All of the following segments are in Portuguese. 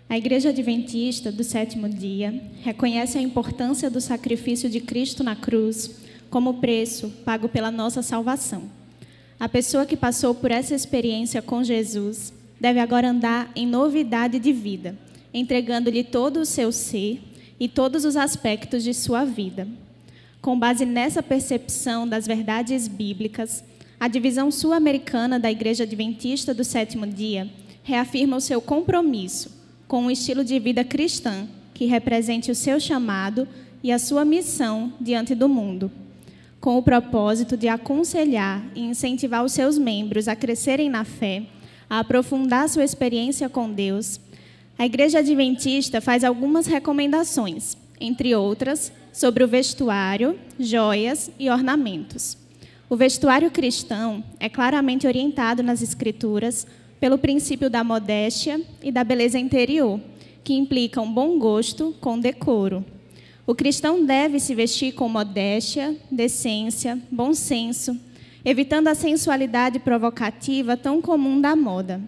A Igreja Adventista do Sétimo Dia reconhece a importância do sacrifício de Cristo na cruz como preço pago pela nossa salvação. A pessoa que passou por essa experiência com Jesus deve agora andar em novidade de vida, entregando-lhe todo o seu ser e todos os aspectos de sua vida. Com base nessa percepção das verdades bíblicas, a divisão sul-americana da Igreja Adventista do Sétimo Dia reafirma o seu compromisso com um estilo de vida cristã que represente o seu chamado e a sua missão diante do mundo, com o propósito de aconselhar e incentivar os seus membros a crescerem na fé, a aprofundar sua experiência com Deus. A Igreja Adventista faz algumas recomendações, entre outras, sobre o vestuário, joias e ornamentos. O vestuário cristão é claramente orientado nas Escrituras pelo princípio da modéstia e da beleza interior, que implicam bom gosto com decoro. O cristão deve se vestir com modéstia, decência, bom senso, evitando a sensualidade provocativa tão comum da moda.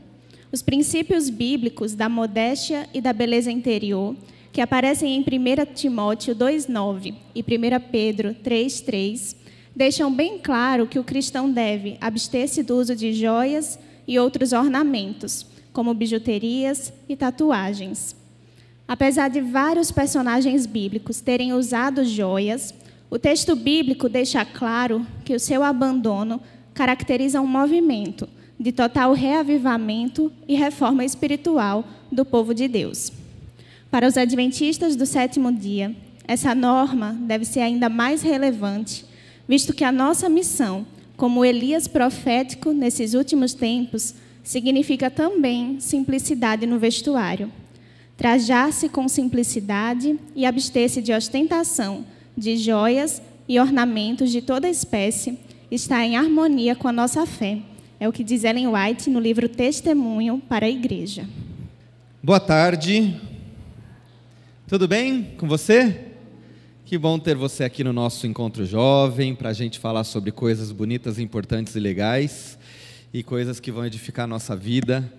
Os princípios bíblicos da modéstia e da beleza interior, que aparecem em 1 Timóteo 2,9 e 1 Pedro 3,3, deixam bem claro que o cristão deve abster-se do uso de joias e outros ornamentos, como bijuterias e tatuagens. Apesar de vários personagens bíblicos terem usado joias, o texto bíblico deixa claro que o seu abandono caracteriza um movimento de total reavivamento e reforma espiritual do povo de Deus. Para os adventistas do sétimo dia, essa norma deve ser ainda mais relevante, visto que a nossa missão, como Elias profético nesses últimos tempos, significa também simplicidade no vestuário. Trajar-se com simplicidade e abster-se de ostentação, de joias e ornamentos de toda espécie está em harmonia com a nossa fé. É o que diz Ellen White no livro Testemunho para a Igreja. Boa tarde. Tudo bem com você? Que bom ter você aqui no nosso encontro jovem, para a gente falar sobre coisas bonitas, importantes e legais, e coisas que vão edificar a nossa vida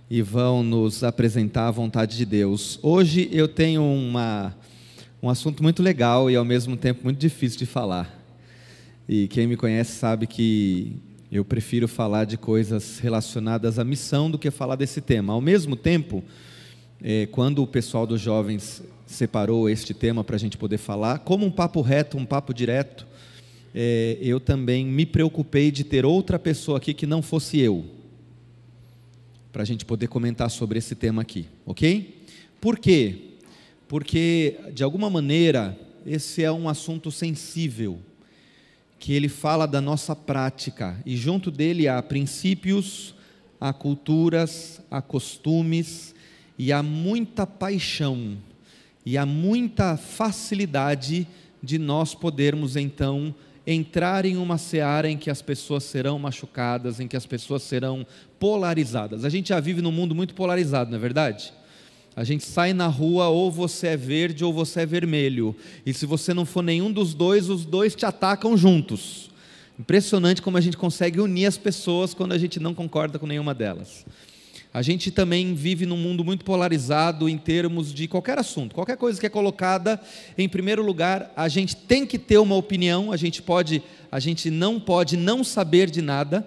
e vão nos apresentar a vontade de Deus. Hoje eu tenho um assunto muito legal e ao mesmo tempo muito difícil de falar. E quem me conhece sabe que eu prefiro falar de coisas relacionadas à missão do que falar desse tema. Ao mesmo tempo, quando o pessoal dos jovens separou este tema para a gente poder falar, como um papo reto, um papo direto, eu também me preocupei de ter outra pessoa aqui que não fosse eu, para a gente poder comentar sobre esse tema aqui, ok? Por quê? Porque, de alguma maneira, esse é um assunto sensível, que ele fala da nossa prática, e junto dele há princípios, há culturas, há costumes, e há muita paixão, e há muita facilidade de nós podermos, então, entrar em uma seara em que as pessoas serão machucadas, em que as pessoas serão polarizadas. A gente já vive num mundo muito polarizado, não é verdade? A gente sai na rua, ou você é verde ou você é vermelho, e se você não for nenhum dos dois, os dois te atacam juntos. Impressionante como a gente consegue unir as pessoas quando a gente não concorda com nenhuma delas. A gente também vive num mundo muito polarizado em termos de qualquer assunto, qualquer coisa que é colocada em primeiro lugar, a gente tem que ter uma opinião, a gente não pode não saber de nada,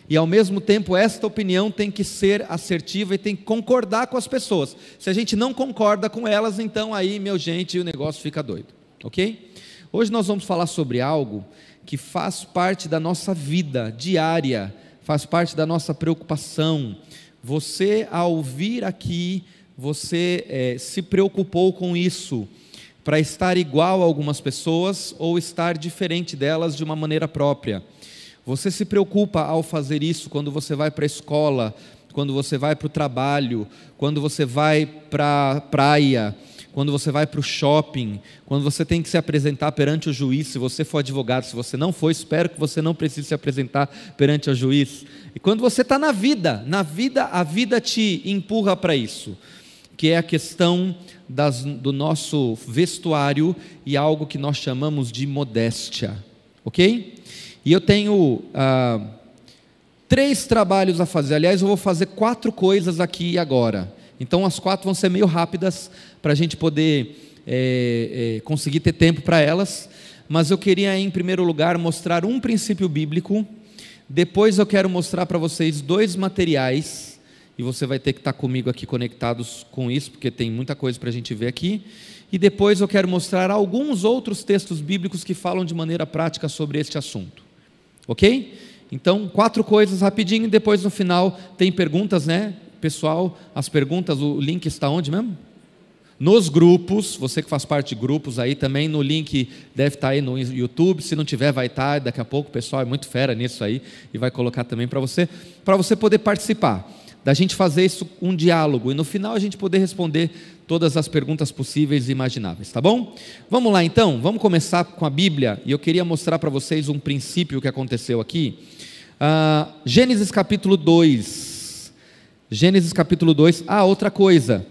e ao mesmo tempo esta opinião tem que ser assertiva e tem que concordar com as pessoas. Se a gente não concorda com elas, então aí, o negócio fica doido, ok? Hoje nós vamos falar sobre algo que faz parte da nossa vida diária, faz parte da nossa preocupação. Você, ao vir aqui, você se preocupou com isso, para estar igual a algumas pessoas ou estar diferente delas de uma maneira própria. Você se preocupa ao fazer isso quando você vai para a escola, quando você vai para o trabalho, quando você vai para a praia, quando você vai para o shopping, quando você tem que se apresentar perante o juiz, se você for advogado, se você não for, espero que você não precise se apresentar perante o juiz. E quando você está na vida, a vida te empurra para isso, que é a questão do nosso vestuário e algo que nós chamamos de modéstia, ok? E eu tenho 3 trabalhos a fazer, aliás eu vou fazer 4 coisas aqui e agora. Então as 4 vão ser meio rápidas para a gente poder conseguir ter tempo para elas, mas eu queria em primeiro lugar mostrar um princípio bíblico, depois eu quero mostrar para vocês 2 materiais, e você vai ter que estar comigo aqui conectados com isso, porque tem muita coisa para a gente ver aqui, e depois eu quero mostrar alguns outros textos bíblicos que falam de maneira prática sobre este assunto, ok? Então 4 coisas rapidinho, e depois no final tem perguntas, né? Pessoal, as perguntas, o link está onde mesmo? Nos grupos, você que faz parte de grupos aí também, no link deve estar aí no YouTube, se não tiver vai estar, daqui a pouco o pessoal é muito fera nisso aí, e vai colocar também para você poder participar, da gente fazer isso um diálogo, e no final a gente poder responder todas as perguntas possíveis e imagináveis, tá bom? Vamos lá então, vamos começar com a Bíblia, e eu queria mostrar para vocês um princípio que aconteceu aqui, Gênesis capítulo 2, Gênesis capítulo 2, outra coisa,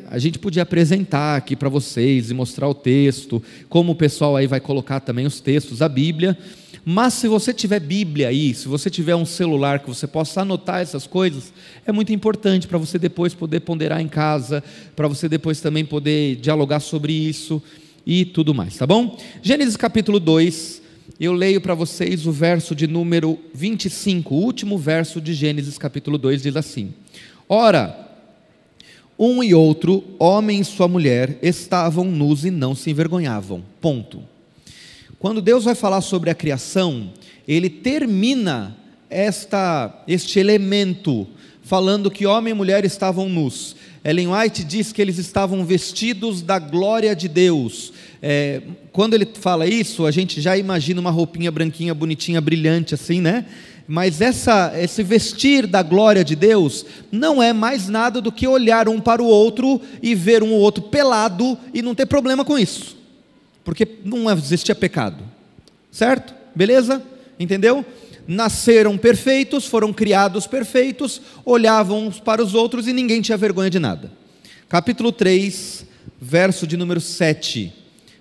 a gente podia apresentar aqui para vocês e mostrar o texto, como o pessoal aí vai colocar também os textos da Bíblia, mas se você tiver Bíblia aí, se você tiver um celular que você possa anotar essas coisas, é muito importante para você depois poder ponderar em casa, para você depois também poder dialogar sobre isso e tudo mais, tá bom? Gênesis capítulo 2, eu leio para vocês o verso de número 25, o último verso de Gênesis capítulo 2, diz assim: Ora, um e outro, homem e sua mulher, estavam nus e não se envergonhavam. Ponto. Quando Deus vai falar sobre a criação, Ele termina este elemento, falando que homem e mulher estavam nus. Ellen White diz que eles estavam vestidos da glória de Deus. Quando ele fala isso, a gente já imagina uma roupinha branquinha, bonitinha, brilhante assim, né? Mas esse vestir da glória de Deus não é mais nada do que olhar um para o outro e ver um ou outro pelado e não ter problema com isso, porque não existia pecado, certo? Beleza? Entendeu? Nasceram perfeitos, foram criados perfeitos, olhavam uns para os outros e ninguém tinha vergonha de nada. Capítulo 3, verso de número 7,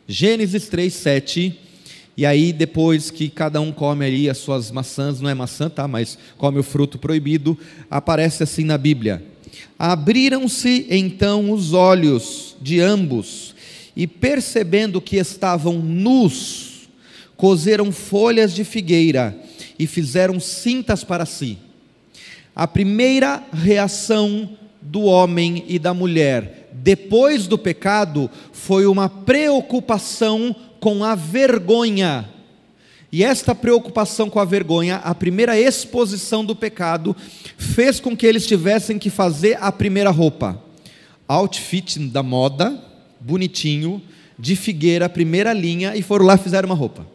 Gênesis 3, 7, e aí depois que cada um come ali as suas maçãs, não é maçã, tá? Mas come o fruto proibido, aparece assim na Bíblia: abriram-se então os olhos de ambos, e percebendo que estavam nus, coseram folhas de figueira, e fizeram cintas para si. A primeira reação do homem e da mulher, depois do pecado, foi uma preocupação com a vergonha, e esta preocupação com a vergonha, a primeira exposição do pecado, fez com que eles tivessem que fazer a primeira roupa, outfit da moda, bonitinho, de figueira, primeira linha, e foram lá e fizeram uma roupa,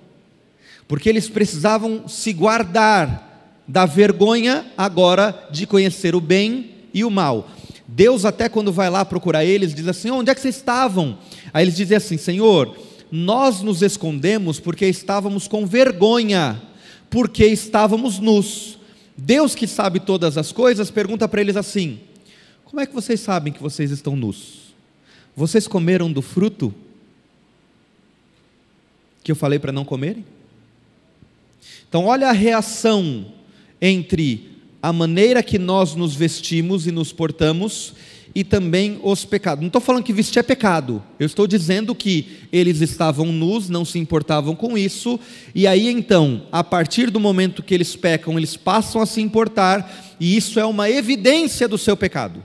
porque eles precisavam se guardar da vergonha agora de conhecer o bem e o mal. Deus até quando vai lá procurar eles, diz assim: onde é que vocês estavam? Aí eles dizem assim: Senhor, nós nos escondemos porque estávamos com vergonha, porque estávamos nus. Deus, que sabe todas as coisas, pergunta para eles assim: como é que vocês sabem que vocês estão nus? Vocês comeram do fruto que eu falei para não comerem? Então olha a reação entre a maneira que nós nos vestimos e nos portamos e também os pecados. Não estou falando que vestir é pecado, eu estou dizendo que eles estavam nus, não se importavam com isso, e aí então, a partir do momento que eles pecam, eles passam a se importar, e isso é uma evidência do seu pecado.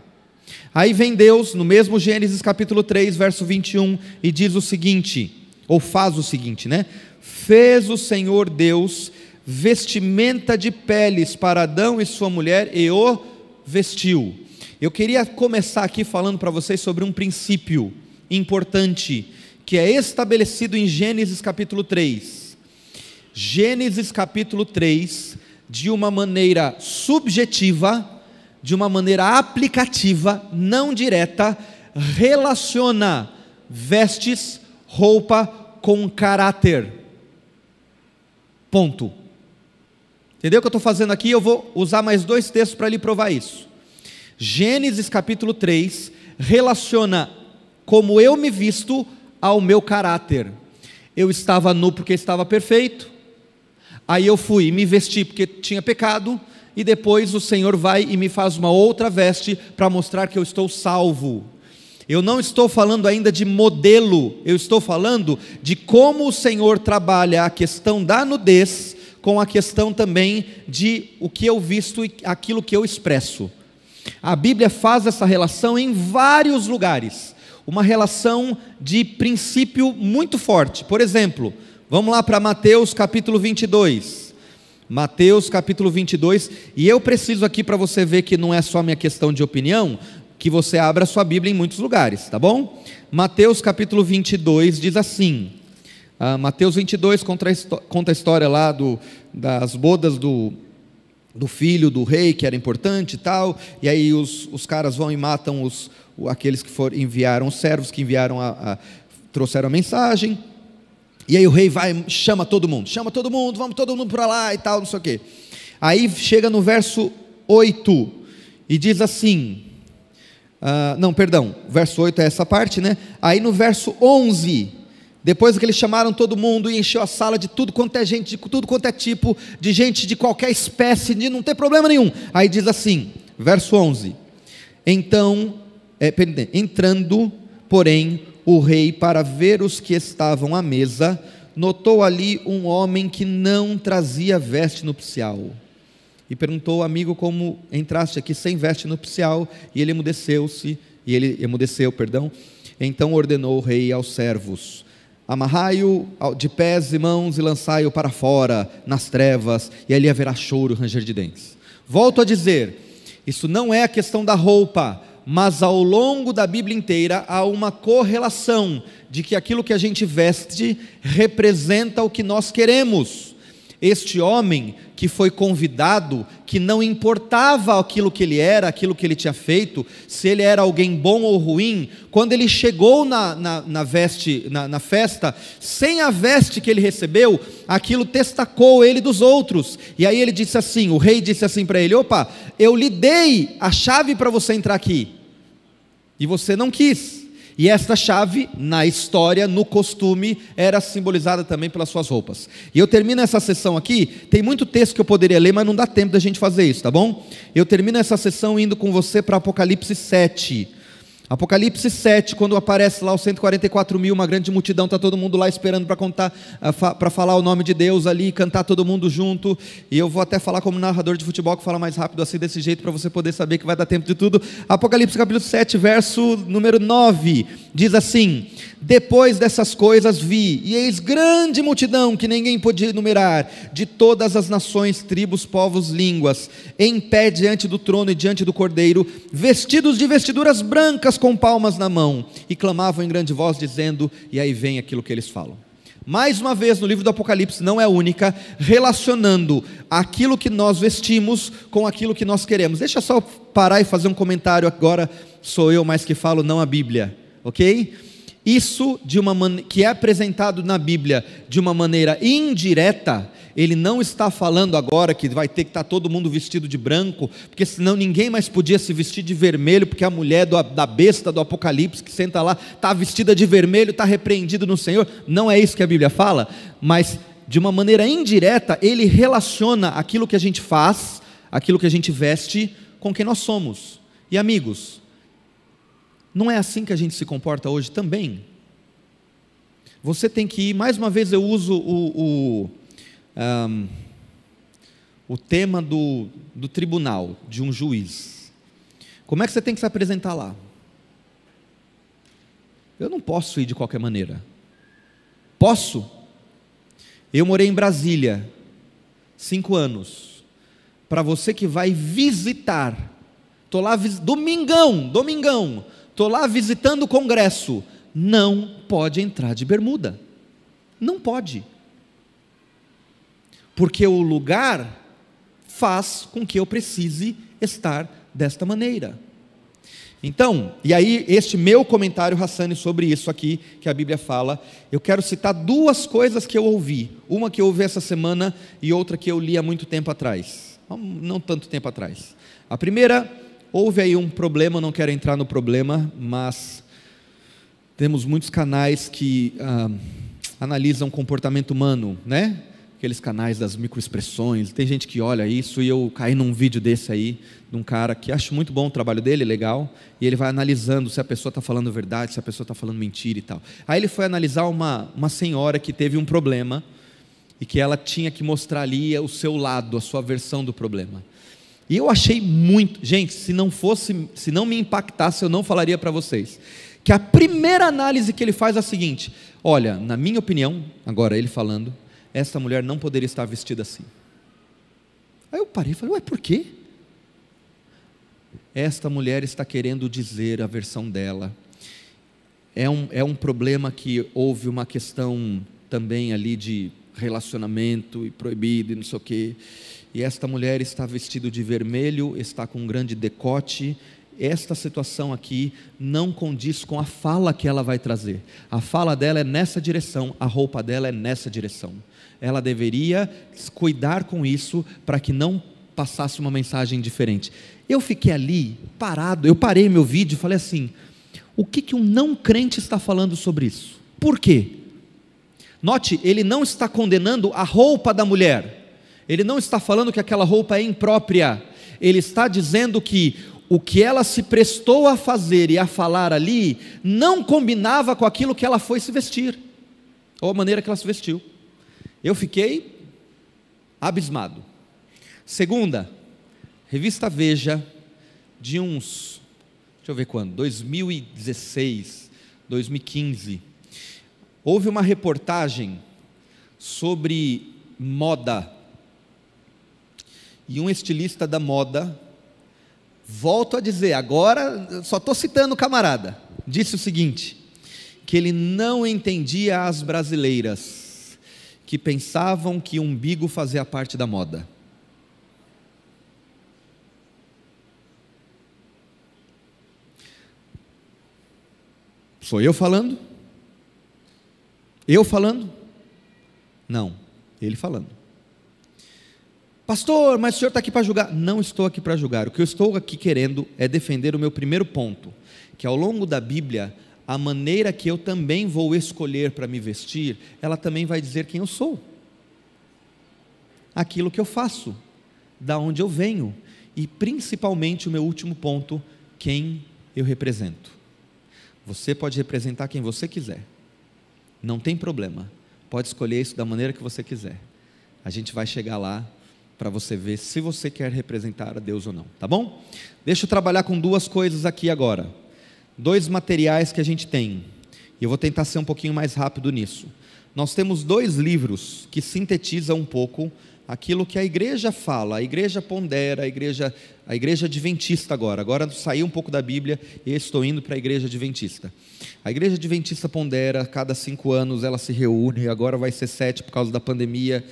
Aí vem Deus, no mesmo Gênesis capítulo 3, verso 21, e diz o seguinte, ou faz o seguinte, né? Fez o Senhor Deus vestimenta de peles para Adão e sua mulher, e o vestiu. Eu queria começar aqui falando para vocês sobre um princípio importante, que é estabelecido em Gênesis capítulo 3. Gênesis capítulo 3, de uma maneira subjetiva, de uma maneira aplicativa, não direta, relaciona vestes, roupa com caráter. Ponto. Entendeu o que eu estou fazendo aqui? Eu vou usar mais 2 textos para lhe provar isso. Gênesis capítulo 3 relaciona como eu me visto ao meu caráter. Eu estava nu porque estava perfeito, aí eu fui me vesti porque tinha pecado, e depois o Senhor vai e me faz uma outra veste para mostrar que eu estou salvo. Eu não estou falando ainda de modelo, eu estou falando de como o Senhor trabalha a questão da nudez com a questão também de o que eu visto e aquilo que eu expresso. A Bíblia faz essa relação em vários lugares, uma relação de princípio muito forte. Por exemplo, vamos lá para Mateus capítulo 22. Mateus capítulo 22, e eu preciso aqui para você ver que não é só minha questão de opinião, que você abra sua Bíblia em muitos lugares, tá bom? Mateus capítulo 22 diz assim, Mateus 22 conta a história lá das bodas do filho do rei, que era importante e tal, e aí os caras vão e matam aqueles que enviaram os servos, que enviaram trouxeram a mensagem, e aí o rei vai, chama todo mundo, vamos todo mundo para lá e tal, não sei o quê. Aí chega no verso 8, e diz assim, verso 8 é essa parte, né? Aí no verso 11, depois que eles chamaram todo mundo e encheu a sala de tudo quanto é gente, de tudo quanto é tipo, de gente de qualquer espécie, de não ter problema nenhum, aí diz assim, verso 11, entrando, porém, o rei para ver os que estavam à mesa, notou ali um homem que não trazia veste nupcial, e perguntou ao amigo: como entraste aqui sem veste nupcial? E ele emudeceu, então ordenou o rei aos servos: amarrai-o de pés e mãos e lançai-o para fora, nas trevas, e ali haverá choro e ranger de dentes. Volto a dizer, isso não é a questão da roupa, mas ao longo da Bíblia inteira há uma correlação de que aquilo que a gente veste representa o que nós queremos. Este homem que foi convidado, que não importava aquilo que ele era, aquilo que ele tinha feito, se ele era alguém bom ou ruim, quando ele chegou na festa, sem a veste que ele recebeu, aquilo destacou ele dos outros, e aí ele disse assim, o rei disse assim para ele: opa, eu lhe dei a chave para você entrar aqui, e você não quis. E esta chave, na história, no costume, era simbolizada também pelas suas roupas. E eu termino essa sessão aqui, tem muito texto que eu poderia ler, mas não dá tempo da gente fazer isso, tá bom? Eu termino essa sessão indo com você para Apocalipse 7. Apocalipse 7, quando aparece lá os 144 mil, uma grande multidão, está todo mundo lá esperando para contar, para falar o nome de Deus ali, cantar todo mundo junto, e eu vou até falar como narrador de futebol, que fala mais rápido assim, desse jeito, para você poder saber que vai dar tempo de tudo. Apocalipse capítulo 7, verso número 9, diz assim: depois dessas coisas vi, e eis grande multidão, que ninguém podia enumerar, de todas as nações, tribos, povos, línguas, em pé diante do trono e diante do Cordeiro, vestidos de vestiduras brancas, com palmas na mão, e clamavam em grande voz, dizendo, e aí vem aquilo que eles falam. Mais uma vez, no livro do Apocalipse, não é única, relacionando aquilo que nós vestimos com aquilo que nós queremos. Deixa eu só parar e fazer um comentário agora, sou eu mais que falo, não a Bíblia, ok? Isso que é apresentado na Bíblia de uma maneira indireta, ele não está falando agora que vai ter que estar todo mundo vestido de branco, porque senão ninguém mais podia se vestir de vermelho, porque a mulher da besta do Apocalipse que senta lá, está vestida de vermelho, está repreendida no Senhor. Não é isso que a Bíblia fala, mas de uma maneira indireta, ele relaciona aquilo que a gente faz, aquilo que a gente veste, com quem nós somos. E amigos, não é assim que a gente se comporta hoje também? Você tem que ir, mais uma vez eu uso o tema do tribunal, de um juiz. Como é que você tem que se apresentar lá? Eu não posso ir de qualquer maneira. Posso? Eu morei em Brasília 5 anos. Para você que vai visitar, estou lá, domingão, estou lá visitando o Congresso, não pode entrar de bermuda, não pode, porque o lugar faz com que eu precise estar desta maneira. Então, e aí este meu comentário, Hassani, sobre isso aqui, que a Bíblia fala, eu quero citar 2 coisas que eu ouvi, uma que eu ouvi essa semana, e outra que eu li há muito tempo atrás, não tanto tempo atrás. A primeira, houve aí um problema, não quero entrar no problema, mas temos muitos canais que analisam comportamento humano, né? aqueles canais das microexpressões, tem gente que olha isso, e eu caí num vídeo desse aí, de um cara que acho muito bom o trabalho dele, legal, e ele vai analisando se a pessoa está falando verdade, se a pessoa está falando mentira e tal. Aí ele foi analisar uma senhora que teve um problema, e que ela tinha que mostrar ali o seu lado, a sua versão do problema. E eu achei muito, gente, se não me impactasse, eu não falaria para vocês, que a primeira análise que ele faz é a seguinte: olha, na minha opinião, agora ele falando, essa mulher não poderia estar vestida assim. Aí eu parei e falei, ué, por quê? Esta mulher está querendo dizer a versão dela. É um problema que houve uma questão também ali de relacionamento e proibido e não sei o quê. E esta mulher está vestida de vermelho, está com um grande decote. Esta situação aqui não condiz com a fala que ela vai trazer. A fala dela é nessa direção, a roupa dela é nessa direção. Ela deveria cuidar com isso para que não passasse uma mensagem diferente. Eu fiquei ali parado, eu parei meu vídeo e falei assim: o que um não crente está falando sobre isso? Por quê? Note, ele não está condenando a roupa da mulher, ele não está falando que aquela roupa é imprópria, ele está dizendo que o que ela se prestou a fazer e a falar ali não combinava com aquilo que ela foi se vestir, ou a maneira que ela se vestiu. Eu fiquei abismado. Segunda, revista Veja, de uns, deixa eu ver quando, 2016, 2015, houve uma reportagem sobre moda, e um estilista da moda, volto a dizer, agora só estou citando o camarada, disse o seguinte, que ele não entendia as brasileiras, que pensavam que o umbigo fazia parte da moda. Sou eu falando? Eu falando? Não, ele falando. Pastor, mas o senhor está aqui para julgar? Não estou aqui para julgar. O que eu estou aqui querendo é defender o meu primeiro ponto, que ao longo da Bíblia, a maneira que eu também vou escolher para me vestir, ela também vai dizer quem eu sou, aquilo que eu faço, da onde eu venho, e principalmente o meu último ponto, quem eu represento. Você pode representar quem você quiser, não tem problema, pode escolher isso da maneira que você quiser. A gente vai chegar lá para você ver se você quer representar a Deus ou não, tá bom? Deixa eu trabalhar com duas coisas aqui agora, dois materiais que a gente tem, e eu vou tentar ser um pouquinho mais rápido nisso. Nós temos dois livros que sintetizam um pouco aquilo que a igreja fala, a igreja pondera, a igreja adventista agora saí um pouco da Bíblia e estou indo para a igreja adventista. A igreja adventista pondera, cada 5 anos ela se reúne, agora vai ser 7 por causa da pandemia.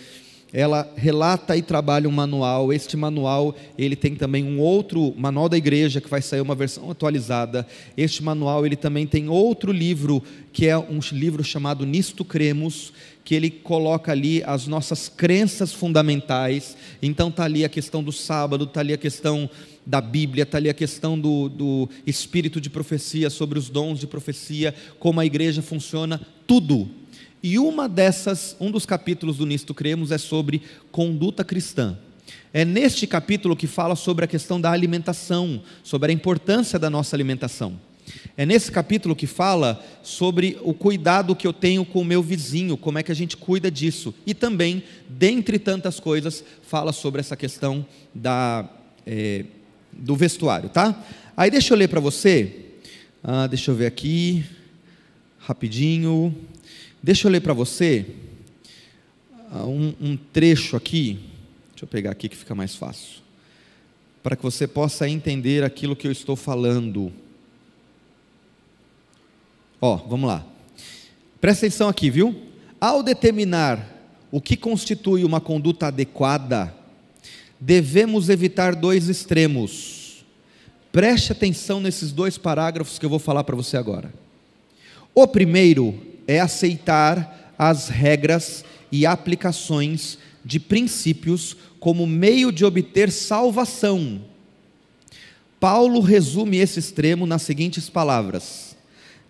Ela relata e trabalha um manual. Este manual, ele tem também um outro manual da igreja, que vai sair uma versão atualizada. Este manual, ele também tem outro livro, que é um livro chamado Nisto Cremos, que ele coloca ali as nossas crenças fundamentais. Então está ali a questão do sábado, está ali a questão da Bíblia, está ali a questão do espírito de profecia, sobre os dons de profecia, como a igreja funciona, tudo. E um dos capítulos do Nisto Cremos é sobre conduta cristã. É neste capítulo que fala sobre a questão da alimentação, sobre a importância da nossa alimentação. É nesse capítulo que fala sobre o cuidado que eu tenho com o meu vizinho, como é que a gente cuida disso. E também, dentre tantas coisas, fala sobre essa questão do vestuário, tá? Aí deixa eu ler para você, deixa eu ver aqui, rapidinho. Deixa eu ler para você um trecho aqui, deixa eu pegar aqui que fica mais fácil, para que você possa entender aquilo que eu estou falando. Vamos lá, presta atenção aqui, viu? Ao determinar o que constitui uma conduta adequada, devemos evitar dois extremos. Preste atenção nesses dois parágrafos que eu vou falar para você agora. O primeiro é aceitar as regras e aplicações de princípios como meio de obter salvação. Paulo resume esse extremo nas seguintes palavras: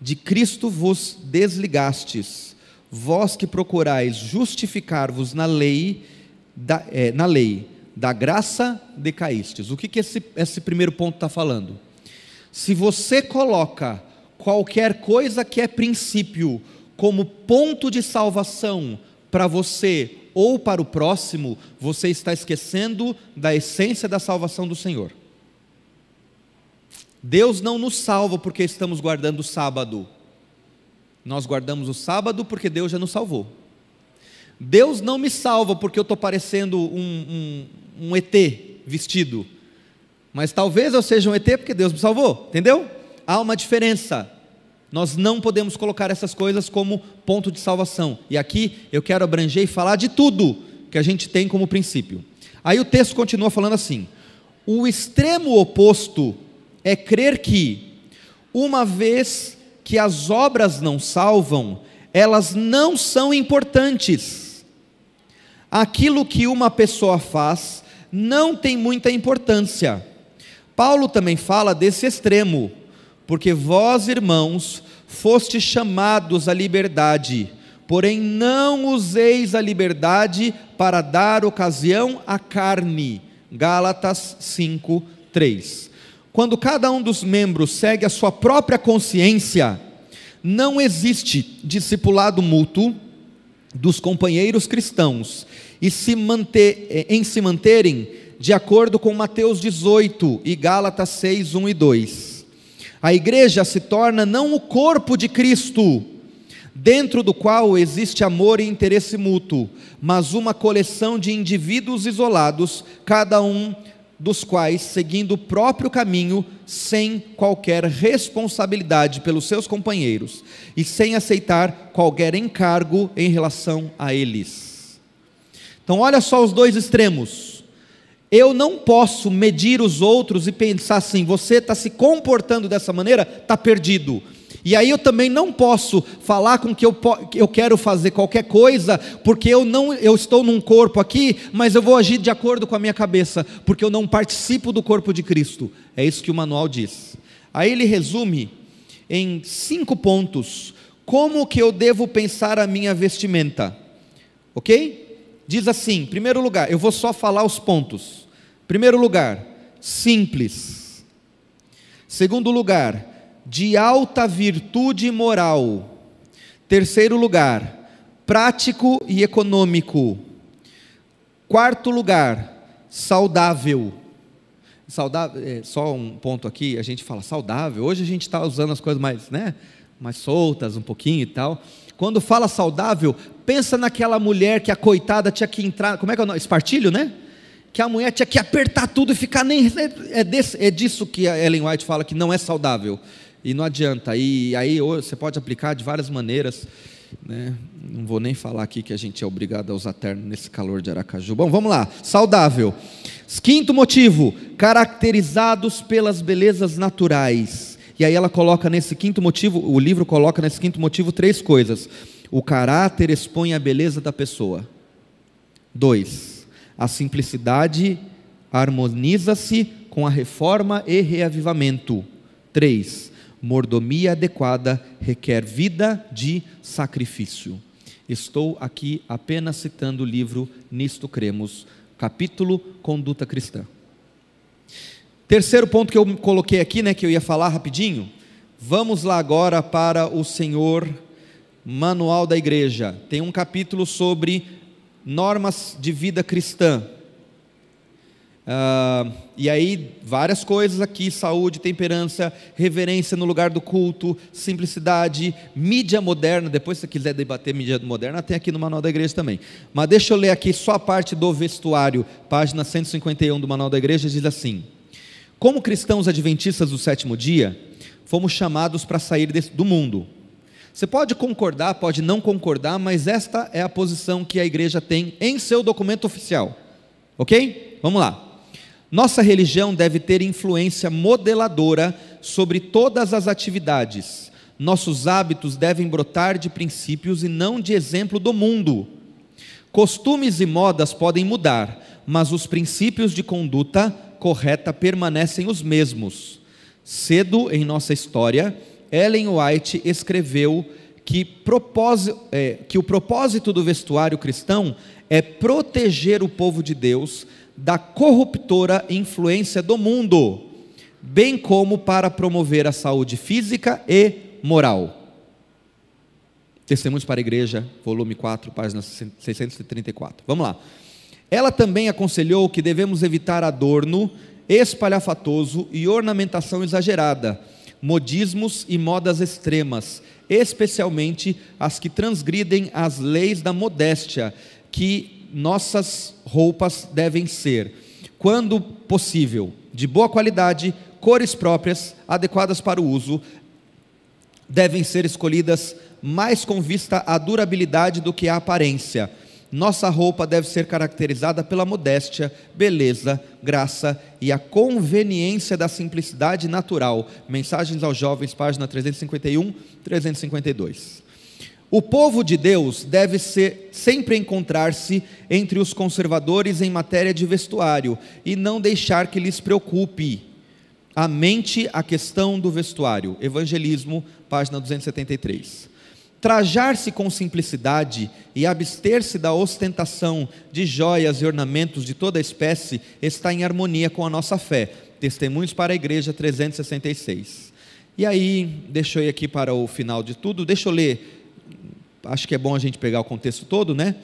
de Cristo vos desligastes, vós que procurais justificar-vos na lei, da graça decaístes. O que esse primeiro ponto está falando? Se você coloca qualquer coisa que é princípio como ponto de salvação para você ou para o próximo, você está esquecendo da essência da salvação do Senhor. Deus não nos salva porque estamos guardando o sábado. Nós guardamos o sábado porque Deus já nos salvou. Deus não me salva porque eu estou parecendo um ET vestido. Mas talvez eu seja um ET porque Deus me salvou, entendeu? Há uma diferença. Nós não podemos colocar essas coisas como ponto de salvação. E aqui eu quero abranger e falar de tudo que a gente tem como princípio. Aí o texto continua falando assim: o extremo oposto é crer que, uma vez que as obras não salvam, elas não são importantes. Aquilo que uma pessoa faz não tem muita importância. Paulo também fala desse extremo, porque vós, irmãos, fostes chamados à liberdade, porém não useis a liberdade para dar ocasião à carne. Gálatas 5:3. Quando cada um dos membros segue a sua própria consciência, não existe discipulado mútuo dos companheiros cristãos em se manterem de acordo com Mateus 18 e Gálatas 6:1 e 2. A igreja se torna não o corpo de Cristo, dentro do qual existe amor e interesse mútuo, mas uma coleção de indivíduos isolados, cada um dos quais seguindo o próprio caminho, sem qualquer responsabilidade pelos seus companheiros e sem aceitar qualquer encargo em relação a eles. Então olha só os dois extremos. Eu não posso medir os outros e pensar assim: você está se comportando dessa maneira, está perdido. E aí eu também não posso falar com que eu quero fazer qualquer coisa, porque eu estou num corpo aqui, mas eu vou agir de acordo com a minha cabeça, porque eu não participo do corpo de Cristo. É isso que o manual diz. Aí ele resume em 5 pontos, como que eu devo pensar a minha vestimenta, ok? Diz assim, em primeiro lugar, eu vou só falar os pontos. Primeiro lugar, simples. Segundo lugar, de alta virtude moral. Terceiro lugar, prático e econômico. Quarto lugar, saudável. Saudável, só um ponto aqui, a gente fala saudável, hoje a gente está usando as coisas mais soltas um pouquinho e tal. Quando fala saudável, pensa naquela mulher que a coitada tinha que entrar, como é que é o nome? Espartilho, né? Que a mulher tinha que apertar tudo e ficar nem... É disso que a Ellen White fala que não é saudável. E não adianta, e aí você pode aplicar de várias maneiras, né? Não vou nem falar aqui que a gente é obrigado a usar terno nesse calor de Aracaju. Bom, vamos lá, saudável. Quinto motivo, caracterizados pelas belezas naturais. E aí ela coloca nesse quinto motivo, o livro coloca nesse quinto motivo 3 coisas. O caráter expõe a beleza da pessoa. 2, a simplicidade harmoniza-se com a reforma e reavivamento. 3, mordomia adequada requer vida de sacrifício. Estou aqui apenas citando o livro Nisto Cremos, capítulo Conduta Cristã. Terceiro ponto que eu coloquei aqui, que eu ia falar rapidinho. Vamos lá agora para o Senhor Manual da Igreja. Tem um capítulo sobre normas de vida cristã. E aí várias coisas aqui: saúde, temperança, reverência no lugar do culto, simplicidade, mídia moderna. Depois, se você quiser debater mídia moderna, tem aqui no Manual da Igreja também. Mas deixa eu ler aqui só a parte do vestuário, página 151 do Manual da Igreja. Diz assim: como cristãos adventistas do 7º dia, fomos chamados para sair do mundo. Você pode concordar, pode não concordar, mas esta é a posição que a igreja tem em seu documento oficial, ok? Vamos lá. Nossa religião deve ter influência modeladora sobre todas as atividades. Nossos hábitos devem brotar de princípios e não de exemplo do mundo. Costumes e modas podem mudar, mas os princípios de conduta correta permanecem os mesmos. Cedo em nossa história, Ellen White escreveu que o propósito do vestuário cristão é proteger o povo de Deus da corruptora influência do mundo, bem como para promover a saúde física e moral. Testemunhos para a Igreja, volume 4, página 634. Vamos lá. Ela também aconselhou que devemos evitar adorno espalhafatoso e ornamentação exagerada, modismos e modas extremas, especialmente as que transgridem as leis da modéstia, que nossas roupas devem ser, quando possível, de boa qualidade, cores próprias, adequadas para o uso, devem ser escolhidas mais com vista à durabilidade do que à aparência. Nossa roupa deve ser caracterizada pela modéstia, beleza, graça e a conveniência da simplicidade natural. Mensagens aos Jovens, página 351, 352. O povo de Deus deve sempre encontrar-se entre os conservadores em matéria de vestuário e não deixar que lhes preocupe a mente a questão do vestuário. Evangelismo, página 273. Trajar-se com simplicidade e abster-se da ostentação de joias e ornamentos de toda espécie está em harmonia com a nossa fé. Testemunhos para a Igreja, 366. E aí, deixa eu ir aqui para o final de tudo, deixa eu ler, acho que é bom a gente pegar o contexto todo, né?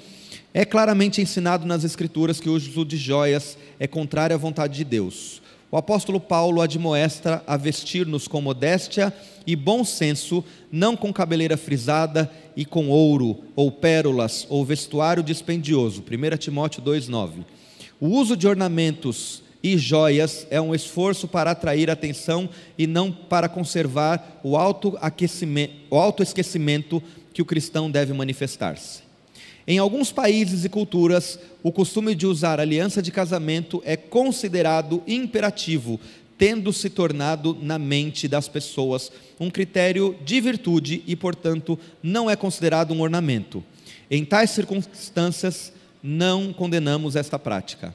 É claramente ensinado nas Escrituras que o uso de joias é contrário à vontade de Deus. O apóstolo Paulo admoesta a vestir-nos com modéstia e bom senso, não com cabeleira frisada e com ouro, ou pérolas, ou vestuário dispendioso. 1 Timóteo 2,9. O uso de ornamentos e joias é um esforço para atrair atenção e não para conservar o autoesquecimento que o cristão deve manifestar-se. Em alguns países e culturas, o costume de usar aliança de casamento é considerado imperativo, tendo se tornado na mente das pessoas um critério de virtude e, portanto, não é considerado um ornamento. Em tais circunstâncias, não condenamos esta prática.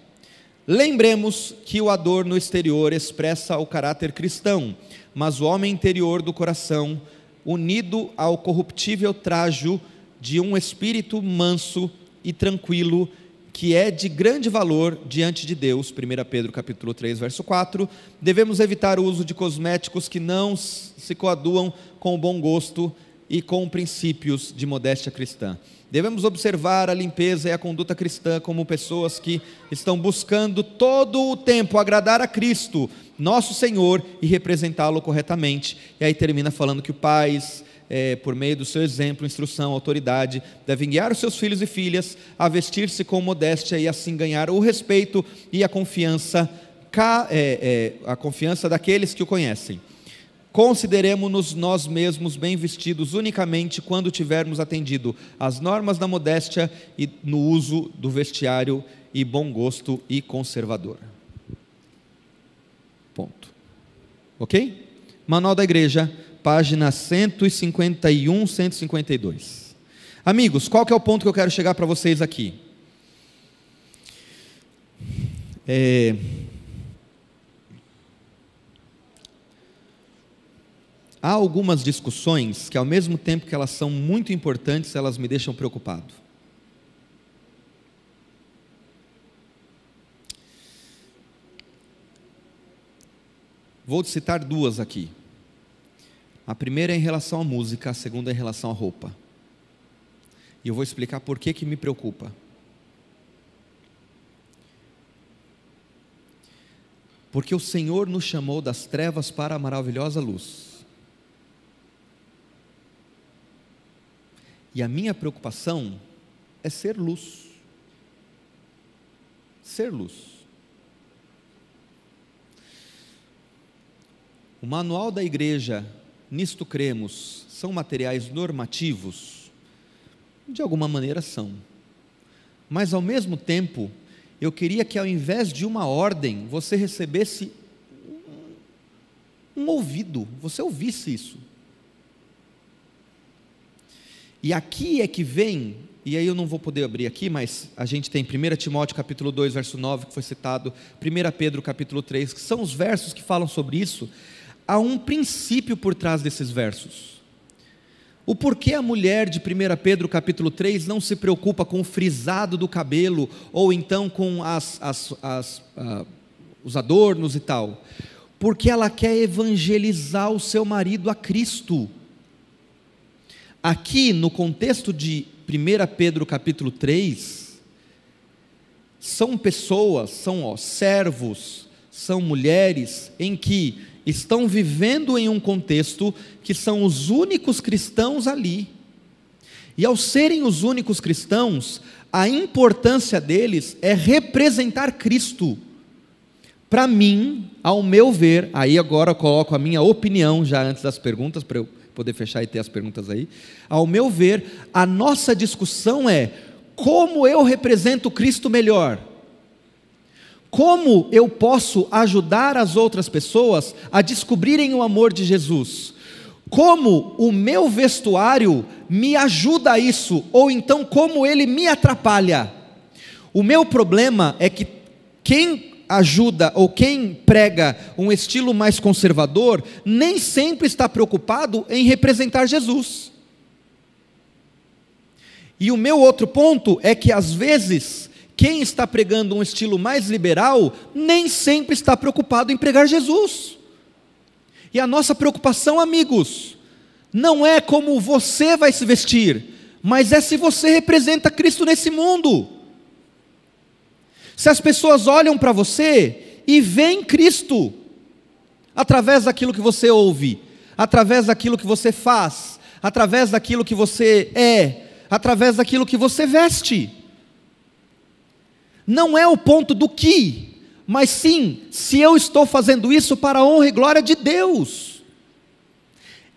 Lembremos que o adorno exterior expressa o caráter cristão, mas o homem interior do coração, unido ao corruptível trajo de um espírito manso e tranquilo, que é de grande valor diante de Deus, 1 Pedro capítulo 3, verso 4, devemos evitar o uso de cosméticos que não se coaduam com o bom gosto e com princípios de modéstia cristã. Devemos observar a limpeza e a conduta cristã como pessoas que estão buscando todo o tempo agradar a Cristo, nosso Senhor, e representá-lo corretamente. E aí termina falando que os pais, por meio do seu exemplo, instrução, autoridade, devem guiar os seus filhos e filhas a vestir-se com modéstia e assim ganhar o respeito e a confiança daqueles que o conhecem. Consideremos-nos nós mesmos bem vestidos unicamente quando tivermos atendido às normas da modéstia e no uso do vestiário e bom gosto e conservador. Ponto. Ok? Manual da Igreja, página 151, 152. Amigos, qual que é o ponto que eu quero chegar para vocês aqui? Há algumas discussões que, ao mesmo tempo que elas são muito importantes, elas me deixam preocupado. Vou citar duas aqui. A primeira é em relação à música, a segunda é em relação à roupa. E eu vou explicar por que me preocupa. Porque o Senhor nos chamou das trevas para a maravilhosa luz. E a minha preocupação é ser luz. Ser luz. O manual da igreja, nisto cremos, são materiais normativos? De alguma maneira são. Mas ao mesmo tempo, eu queria que ao invés de uma ordem, você recebesse um ouvido, você ouvisse isso. E aqui é que vem, e aí eu não vou poder abrir aqui, mas a gente tem 1 Timóteo capítulo 2, verso 9, que foi citado, 1 Pedro capítulo 3, que são os versos que falam sobre isso. Há um princípio por trás desses versos. O porquê a mulher de 1 Pedro capítulo 3 não se preocupa com o frisado do cabelo, ou então com os adornos e tal? Porque ela quer evangelizar o seu marido a Cristo. Aqui no contexto de 1 Pedro capítulo 3, são pessoas, são servos, são mulheres em que estão vivendo em um contexto que são os únicos cristãos ali. E ao serem os únicos cristãos, a importância deles é representar Cristo. Para mim, ao meu ver, aí agora eu coloco a minha opinião já antes das perguntas, para eu poder fechar e ter as perguntas aí. Ao meu ver, a nossa discussão é: como eu represento Cristo melhor? Como eu posso ajudar as outras pessoas a descobrirem o amor de Jesus? Como o meu vestuário me ajuda a isso? Ou então como ele me atrapalha? O meu problema é que quem ajuda ou quem prega um estilo mais conservador nem sempre está preocupado em representar Jesus. E o meu outro ponto é que às vezes quem está pregando um estilo mais liberal nem sempre está preocupado em pregar Jesus. E a nossa preocupação, amigos, não é como você vai se vestir, mas é se você representa Cristo nesse mundo. Se as pessoas olham para você e veem Cristo, através daquilo que você ouve, através daquilo que você faz, através daquilo que você é, através daquilo que você veste. Não é o ponto do que, mas sim, se eu estou fazendo isso para a honra e glória de Deus.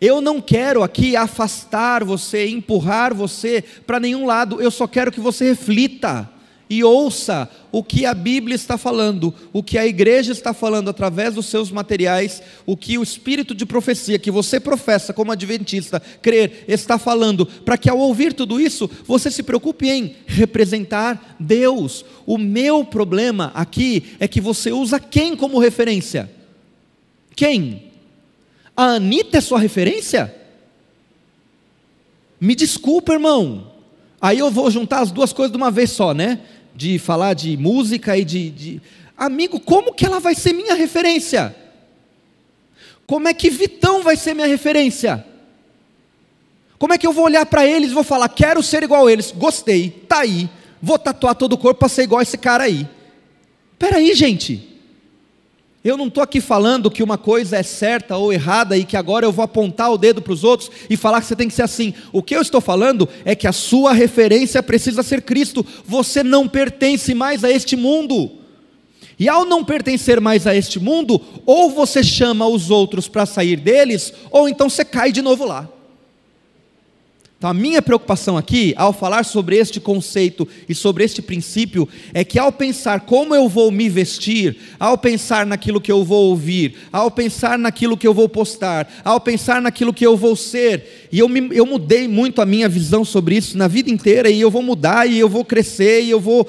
Eu não quero aqui afastar você, empurrar você para nenhum lado, eu só quero que você reflita e ouça o que a Bíblia está falando, o que a igreja está falando através dos seus materiais, o que o espírito de profecia que você professa como adventista, crer, está falando, para que ao ouvir tudo isso, você se preocupe em representar Deus. O meu problema aqui é que você usa quem como referência? Quem? A Anitta é sua referência? Me desculpa, irmão, aí eu vou juntar as duas coisas de uma vez só, né? De falar de música e Amigo, como que ela vai ser minha referência? Como é que Vitão vai ser minha referência? Como é que eu vou olhar para eles e vou falar, quero ser igual a eles, gostei, tá aí, vou tatuar todo o corpo para ser igual a esse cara aí? Espera aí, gente, eu não estou aqui falando que uma coisa é certa ou errada e que agora eu vou apontar o dedo para os outros e falar que você tem que ser assim. O que eu estou falando é que a sua referência precisa ser Cristo. Você não pertence mais a este mundo. E ao não pertencer mais a este mundo, ou você chama os outros para sair deles, ou então você cai de novo lá. Então a minha preocupação aqui, ao falar sobre este conceito e sobre este princípio, é que ao pensar como eu vou me vestir, ao pensar naquilo que eu vou ouvir, ao pensar naquilo que eu vou postar, ao pensar naquilo que eu vou ser, e eu mudei muito a minha visão sobre isso na vida inteira, e eu vou mudar, e eu vou crescer, e eu vou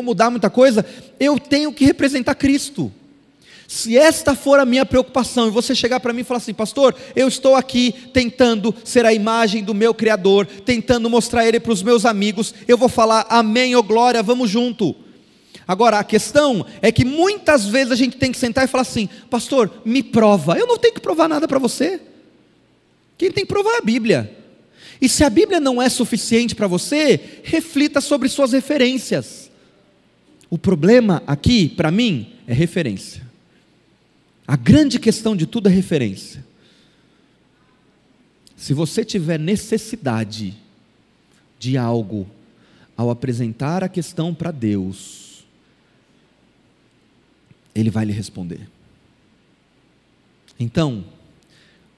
mudar muita coisa, eu tenho que representar Cristo. Se esta for a minha preocupação, e você chegar para mim e falar assim, pastor, eu estou aqui tentando ser a imagem do meu Criador, tentando mostrar Ele para os meus amigos, eu vou falar, amém, ô glória, vamos junto. Agora, a questão é que muitas vezes a gente tem que sentar e falar assim, pastor, me prova. Eu não tenho que provar nada para você, quem tem que provar é a Bíblia. E se a Bíblia não é suficiente para você, reflita sobre suas referências. O problema aqui, para mim, é referência. A grande questão de tudo é referência. Se você tiver necessidade de algo, ao apresentar a questão para Deus, Ele vai lhe responder. Então,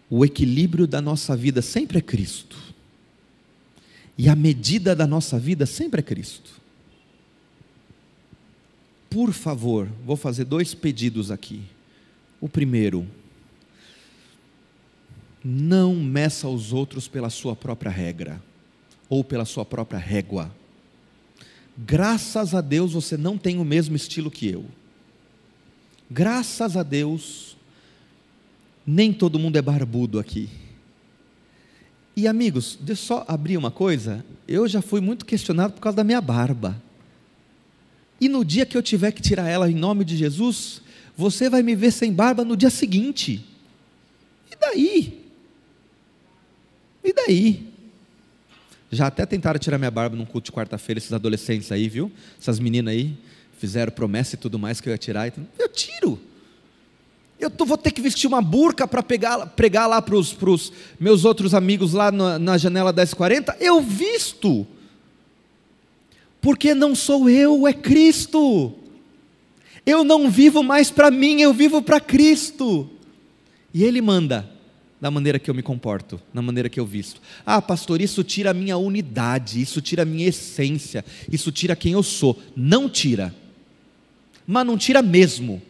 o equilíbrio da nossa vida sempre é Cristo, e a medida da nossa vida sempre é Cristo. Por favor, vou fazer 2 pedidos aqui. O primeiro, não meça os outros pela sua própria regra, ou pela sua própria régua. Graças a Deus você não tem o mesmo estilo que eu. Graças a Deus, nem todo mundo é barbudo aqui. E amigos, deixa eu só abrir uma coisa, eu já fui muito questionado por causa da minha barba. E no dia que eu tiver que tirar ela em nome de Jesus, você vai me ver sem barba no dia seguinte. E daí? E daí? Já até tentaram tirar minha barba num culto de quarta-feira, esses adolescentes aí, viu? Essas meninas aí, fizeram promessa e tudo mais que eu ia tirar. Eu tiro. Vou ter que vestir uma burca para pregar lá para os meus outros amigos lá na janela 1040. Eu visto. Porque não sou eu, é Cristo. Eu não vivo mais para mim, eu vivo para Cristo. E Ele manda da maneira que eu me comporto, na maneira que eu visto. Ah, pastor, isso tira a minha unidade, isso tira a minha essência, isso tira quem eu sou. Não tira. Mas não tira mesmo.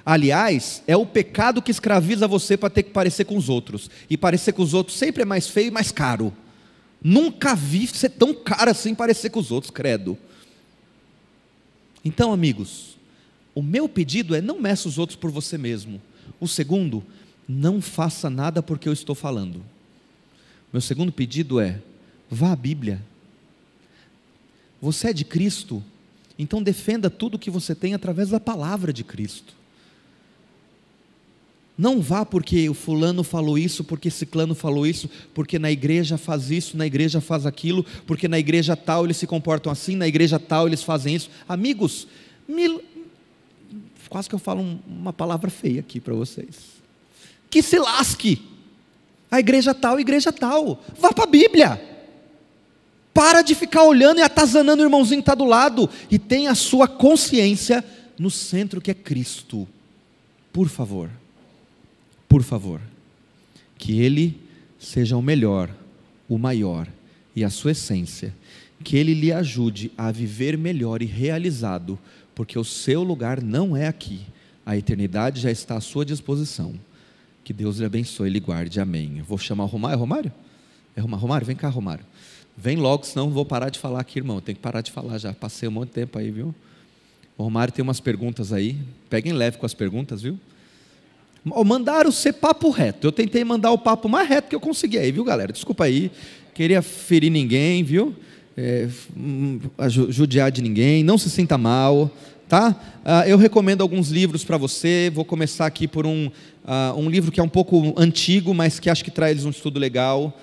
Aliás, é o pecado que escraviza você para ter que parecer com os outros. E parecer com os outros sempre é mais feio e mais caro. Nunca vi ser tão caro assim parecer com os outros, credo. Então, amigos, o meu pedido é: não meça os outros por você mesmo. O segundo, não faça nada porque eu estou falando. Meu segundo pedido é: vá à Bíblia. Você é de Cristo, então defenda tudo que você tem através da palavra de Cristo. Não vá porque o fulano falou isso, porque ciclano falou isso, porque na igreja faz isso, na igreja faz aquilo, porque na igreja tal eles se comportam assim, na igreja tal eles fazem isso. Amigos, quase que eu falo uma palavra feia aqui para vocês. Que se lasque! A igreja tal, vá para a Bíblia. Para de ficar olhando e atazanando o irmãozinho que está do lado, e tenha a sua consciência no centro que é Cristo. Por favor, que Ele seja o melhor, o maior, e a sua essência, que Ele lhe ajude a viver melhor e realizado, porque o seu lugar não é aqui, a eternidade já está à sua disposição. Que Deus lhe abençoe e lhe guarde, amém. Eu vou chamar o Romário. É Romário? É Romário? Vem cá, Romário. Vem logo, senão eu vou parar de falar aqui, irmão. Tem que parar de falar já, passei um monte de tempo aí, viu? O Romário tem umas perguntas aí, peguem leve com as perguntas, viu? Mandaram ser papo reto, eu tentei mandar o papo mais reto que eu consegui aí, viu, galera? Desculpa aí, queria ferir ninguém, viu? Judiar de ninguém, não se sinta mal, tá? Eu recomendo alguns livros para você. Vou começar aqui por um livro que é um pouco antigo, mas que acho que traz um estudo legal,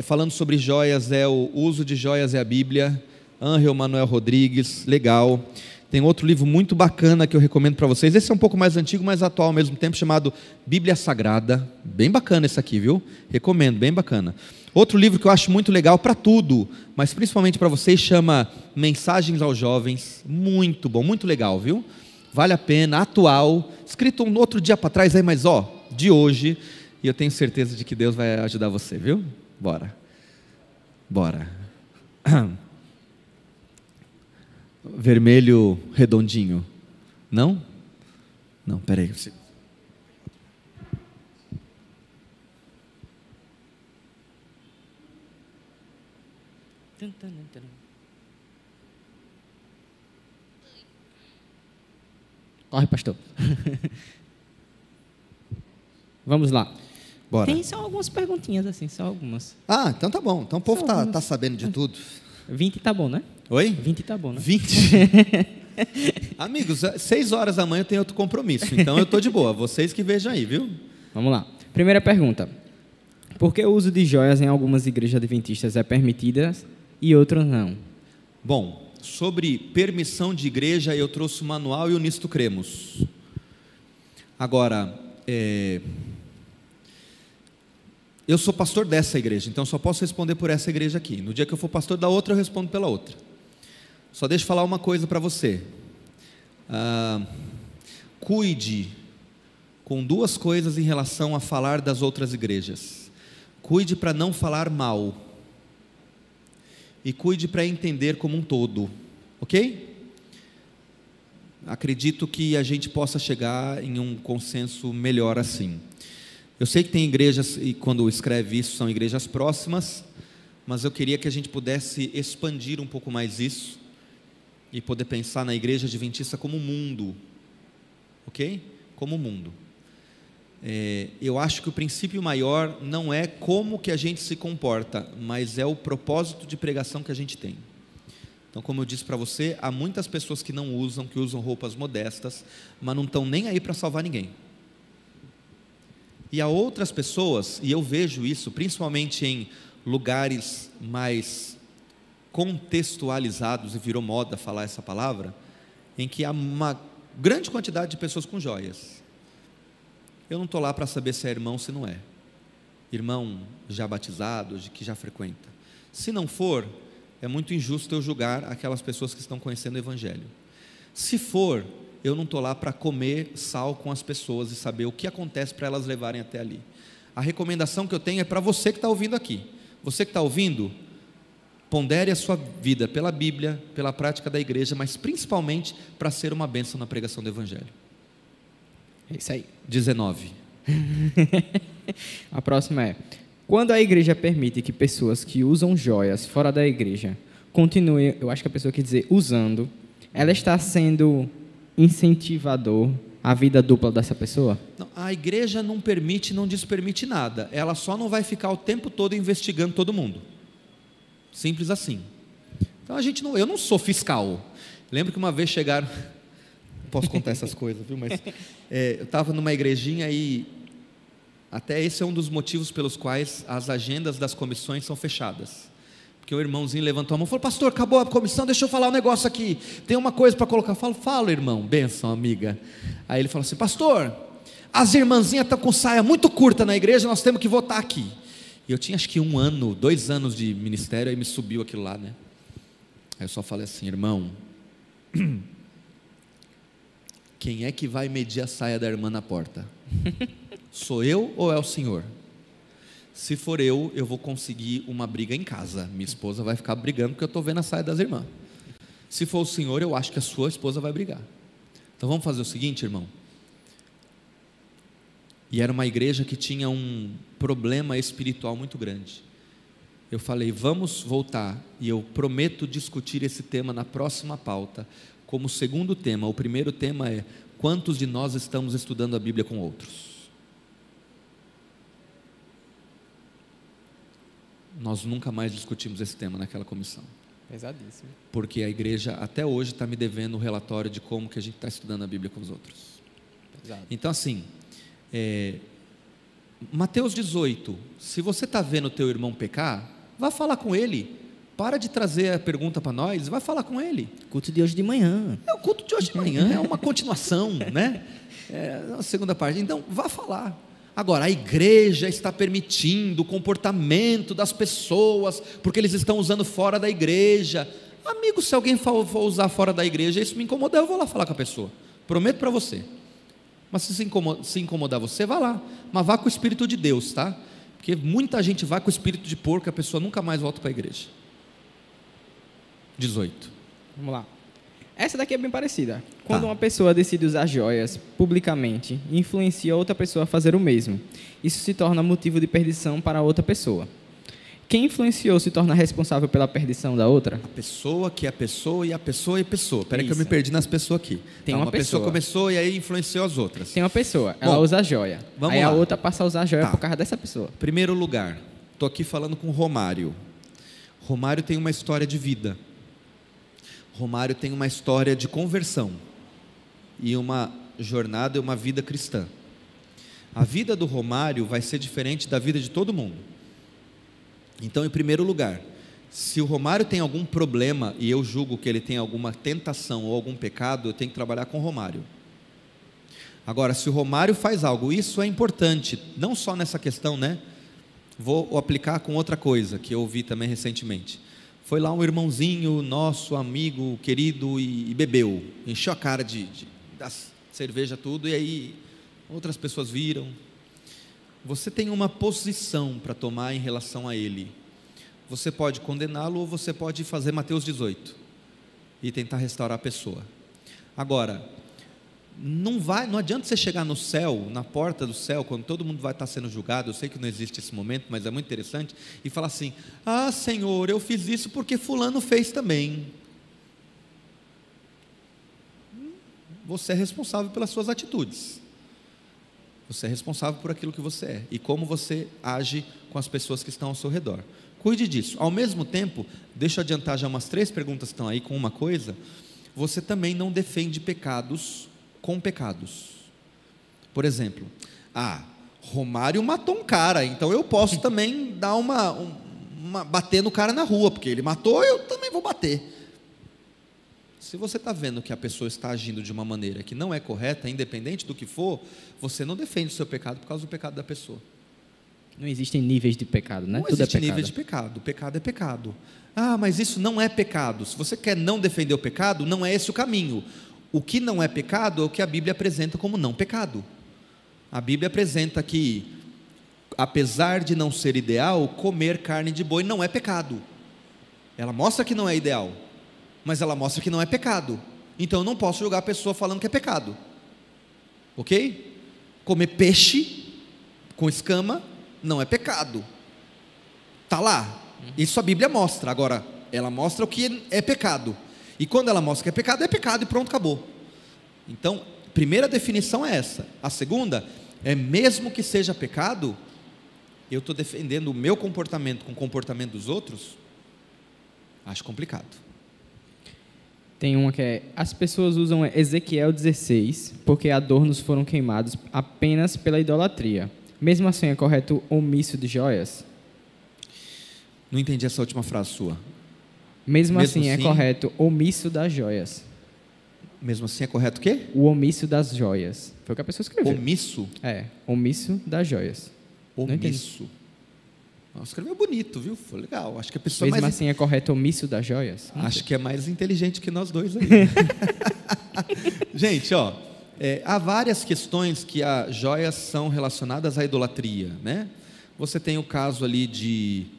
falando sobre joias, o uso de joias é a Bíblia, Ángel Manuel Rodrigues, legal. Tem outro livro muito bacana que eu recomendo para vocês. Esse é um pouco mais antigo, mas atual ao mesmo tempo, chamado Bíblia Sagrada. Bem bacana esse aqui, viu? Recomendo, bem bacana. Outro livro que eu acho muito legal para tudo, mas principalmente para vocês, chama Mensagens aos Jovens. Muito bom, muito legal, viu? Vale a pena, atual. Escrito um outro dia para trás aí, mas de hoje. E eu tenho certeza de que Deus vai ajudar você, viu? Bora. Vermelho redondinho. Não? Não, peraí. Corre, pastor. Vamos lá. Bora. Tem só algumas perguntinhas assim, só algumas. Ah, então tá bom. Então o povo tá sabendo de tudo. 20 tá bom, né? Oi? 20 tá bom, né? 20? Amigos, 6 horas da manhã eu tenho outro compromisso, então eu estou de boa. Vocês que vejam aí, viu? Vamos lá. Primeira pergunta. Por que o uso de joias em algumas igrejas adventistas é permitida e outras não? Bom, sobre permissão de igreja, eu trouxe o manual e o Nisto Cremos. Agora, eu sou pastor dessa igreja, então só posso responder por essa igreja aqui. No dia que eu for pastor da outra, eu respondo pela outra. Só deixa eu falar uma coisa para você. Cuide com 2 coisas em relação a falar das outras igrejas. Cuide para não falar mal. E cuide para entender como um todo. Ok? Acredito que a gente possa chegar em um consenso melhor assim. Eu sei que tem igrejas, e quando escreve isso, são igrejas próximas, mas eu queria que a gente pudesse expandir um pouco mais isso e poder pensar na igreja adventista como mundo, ok? Como mundo. eu acho que o princípio maior não é como que a gente se comporta, mas é o propósito de pregação que a gente tem. Então, como eu disse para você, há muitas pessoas que não usam, que usam roupas modestas, mas não estão nem aí para salvar ninguém. E há outras pessoas, e eu vejo isso principalmente em lugares mais contextualizados, e virou moda falar essa palavra, em que há uma grande quantidade de pessoas com joias. Eu não estou lá para saber se é irmão ou se não é. Irmão já batizado, que já frequenta. Se não for, é muito injusto eu julgar aquelas pessoas que estão conhecendo o Evangelho. Se for, eu não estou lá para comer sal com as pessoas e saber o que acontece para elas levarem até ali. A recomendação que eu tenho é para você que está ouvindo aqui. Você que está ouvindo, pondere a sua vida pela Bíblia, pela prática da igreja, mas principalmente para ser uma bênção na pregação do Evangelho. É isso aí. 19. A próxima é: quando a igreja permite que pessoas que usam joias fora da igreja continuem, eu acho que a pessoa quer dizer usando, ela está sendo incentivador à vida dupla dessa pessoa? Não, a igreja não permite, não despermite nada. Ela só não vai ficar o tempo todo investigando todo mundo. Simples assim. Então eu não sou fiscal. Lembro que uma vez chegaram, não posso contar essas coisas, viu? Mas eu estava numa igrejinha e até esse é um dos motivos pelos quais as agendas das comissões são fechadas. Porque o irmãozinho levantou a mão e falou: pastor, acabou a comissão, deixa eu falar um negócio aqui, tem uma coisa para colocar. Fala, irmão, benção, amiga. Aí ele falou assim: pastor, as irmãzinhas estão com saia muito curta na igreja, nós temos que votar aqui. E eu tinha acho que 2 anos de ministério, aí me subiu aquilo lá, né? Aí eu só falei assim: irmão, quem é que vai medir a saia da irmã na porta? Sou eu ou é o senhor? Se for eu vou conseguir uma briga em casa. Minha esposa vai ficar brigando porque eu estou vendo a saia das irmãs. Se for o senhor, eu acho que a sua esposa vai brigar. Então vamos fazer o seguinte, irmão. E era uma igreja que tinha um problema espiritual muito grande. Eu falei: vamos voltar, e eu prometo discutir esse tema na próxima pauta, como segundo tema. O primeiro tema é: quantos de nós estamos estudando a Bíblia com outros? Nós nunca mais discutimos esse tema naquela comissão. Pesadíssimo. Porque a igreja até hoje está me devendo um relatório de como que a gente está estudando a Bíblia com os outros. Pesado. Então assim, Mateus 18, se você está vendo o teu irmão pecar, vá falar com ele. Para de trazer a pergunta para nós, vai falar com ele. Culto de hoje de manhã. É o culto de hoje de manhã, é uma continuação, né? A segunda parte. Então, vá falar. Agora, a igreja está permitindo o comportamento das pessoas, porque eles estão usando fora da igreja. Amigo, se alguém for usar fora da igreja, isso me incomodar, eu vou lá falar com a pessoa. Prometo para você. Mas se incomodar você, vá lá. Mas vá com o Espírito de Deus, tá? Porque muita gente vai com o espírito de porco e a pessoa nunca mais volta para a igreja. 18. Vamos lá. Essa daqui é bem parecida. Quando uma pessoa decide usar joias publicamente e influencia outra pessoa a fazer o mesmo, isso se torna motivo de perdição para outra pessoa. Quem influenciou se torna responsável pela perdição da outra? A pessoa que é a pessoa e a pessoa e a pessoa. Espera que eu Isso. me perdi nas pessoas aqui. Tem Então, uma pessoa. começou e aí influenciou as outras. Tem uma pessoa, ela Bom, usa a joia. vamos aí lá. a outra passa a usar a joia Tá. por causa dessa pessoa. Primeiro lugar, estou aqui falando com Romário. Romário tem uma história de vida. Romário tem uma história de conversão e uma jornada e uma vida cristã. A vida do Romário vai ser diferente da vida de todo mundo. Então, em primeiro lugar, se o Romário tem algum problema e eu julgo que ele tem alguma tentação ou algum pecado, eu tenho que trabalhar com o Romário. Agora, se o Romário faz algo, isso é importante, não só nessa questão, né? Vou aplicar com outra coisa que eu ouvi também recentemente. Foi lá um irmãozinho nosso, amigo, querido, e bebeu, encheu a cara da cerveja, tudo, e aí outras pessoas viram. Você tem uma posição para tomar em relação a ele. Você pode condená-lo ou você pode fazer Mateus 18 e tentar restaurar a pessoa. Agora, não adianta você chegar no céu, na porta do céu, quando todo mundo vai estar sendo julgado. Eu sei que não existe esse momento, mas é muito interessante, e falar assim: ah, Senhor, eu fiz isso porque fulano fez também. Você é responsável pelas suas atitudes. Você é responsável por aquilo que você é e como você age com as pessoas que estão ao seu redor. Cuide disso. Ao mesmo tempo, deixa eu adiantar já umas 3 perguntas que estão aí com uma coisa. Você também não defende pecados com pecados. Por exemplo, Romário matou um cara, então eu posso também dar bater no cara na rua, porque ele matou, eu também vou bater. Se você está vendo que a pessoa está agindo de uma maneira que não é correta, independente do que for, você não defende o seu pecado por causa do pecado da pessoa. Não existem níveis de pecado, né? Não Tudo existe é pecado. nível de pecado. O pecado é pecado. Mas isso não é pecado. Se você quer não defender o pecado, não é esse o caminho. O que não é pecado é o que a Bíblia apresenta como não pecado. A Bíblia apresenta que, apesar de não ser ideal, comer carne de boi não é pecado. Ela mostra que não é ideal, mas ela mostra que não é pecado. Então eu não posso julgar a pessoa falando que é pecado. Ok? Comer peixe com escama não é pecado. Está lá. Isso a Bíblia mostra. Agora, ela mostra o que é pecado. E quando ela mostra que é pecado e pronto, acabou. Então, a primeira definição é essa. A segunda é, mesmo que seja pecado, eu estou defendendo o meu comportamento com o comportamento dos outros? Acho complicado. Tem uma que é: as pessoas usam Ezequiel 16 porque adornos foram queimados apenas pela idolatria. Mesmo assim, é correto omisso de joias? Não entendi essa última frase sua. Mesmo assim, é correto omisso das joias. Mesmo assim, é correto o quê? O omisso das joias. Foi o que a pessoa escreveu. Omisso? Omisso das joias. Omisso. Escreveu bonito, viu? Foi legal. Acho que a pessoa Mesmo assim, é correto omisso das joias? Acho que é mais inteligente que nós dois aí. Gente, há várias questões que as joias são relacionadas à idolatria, né? Você tem o caso ali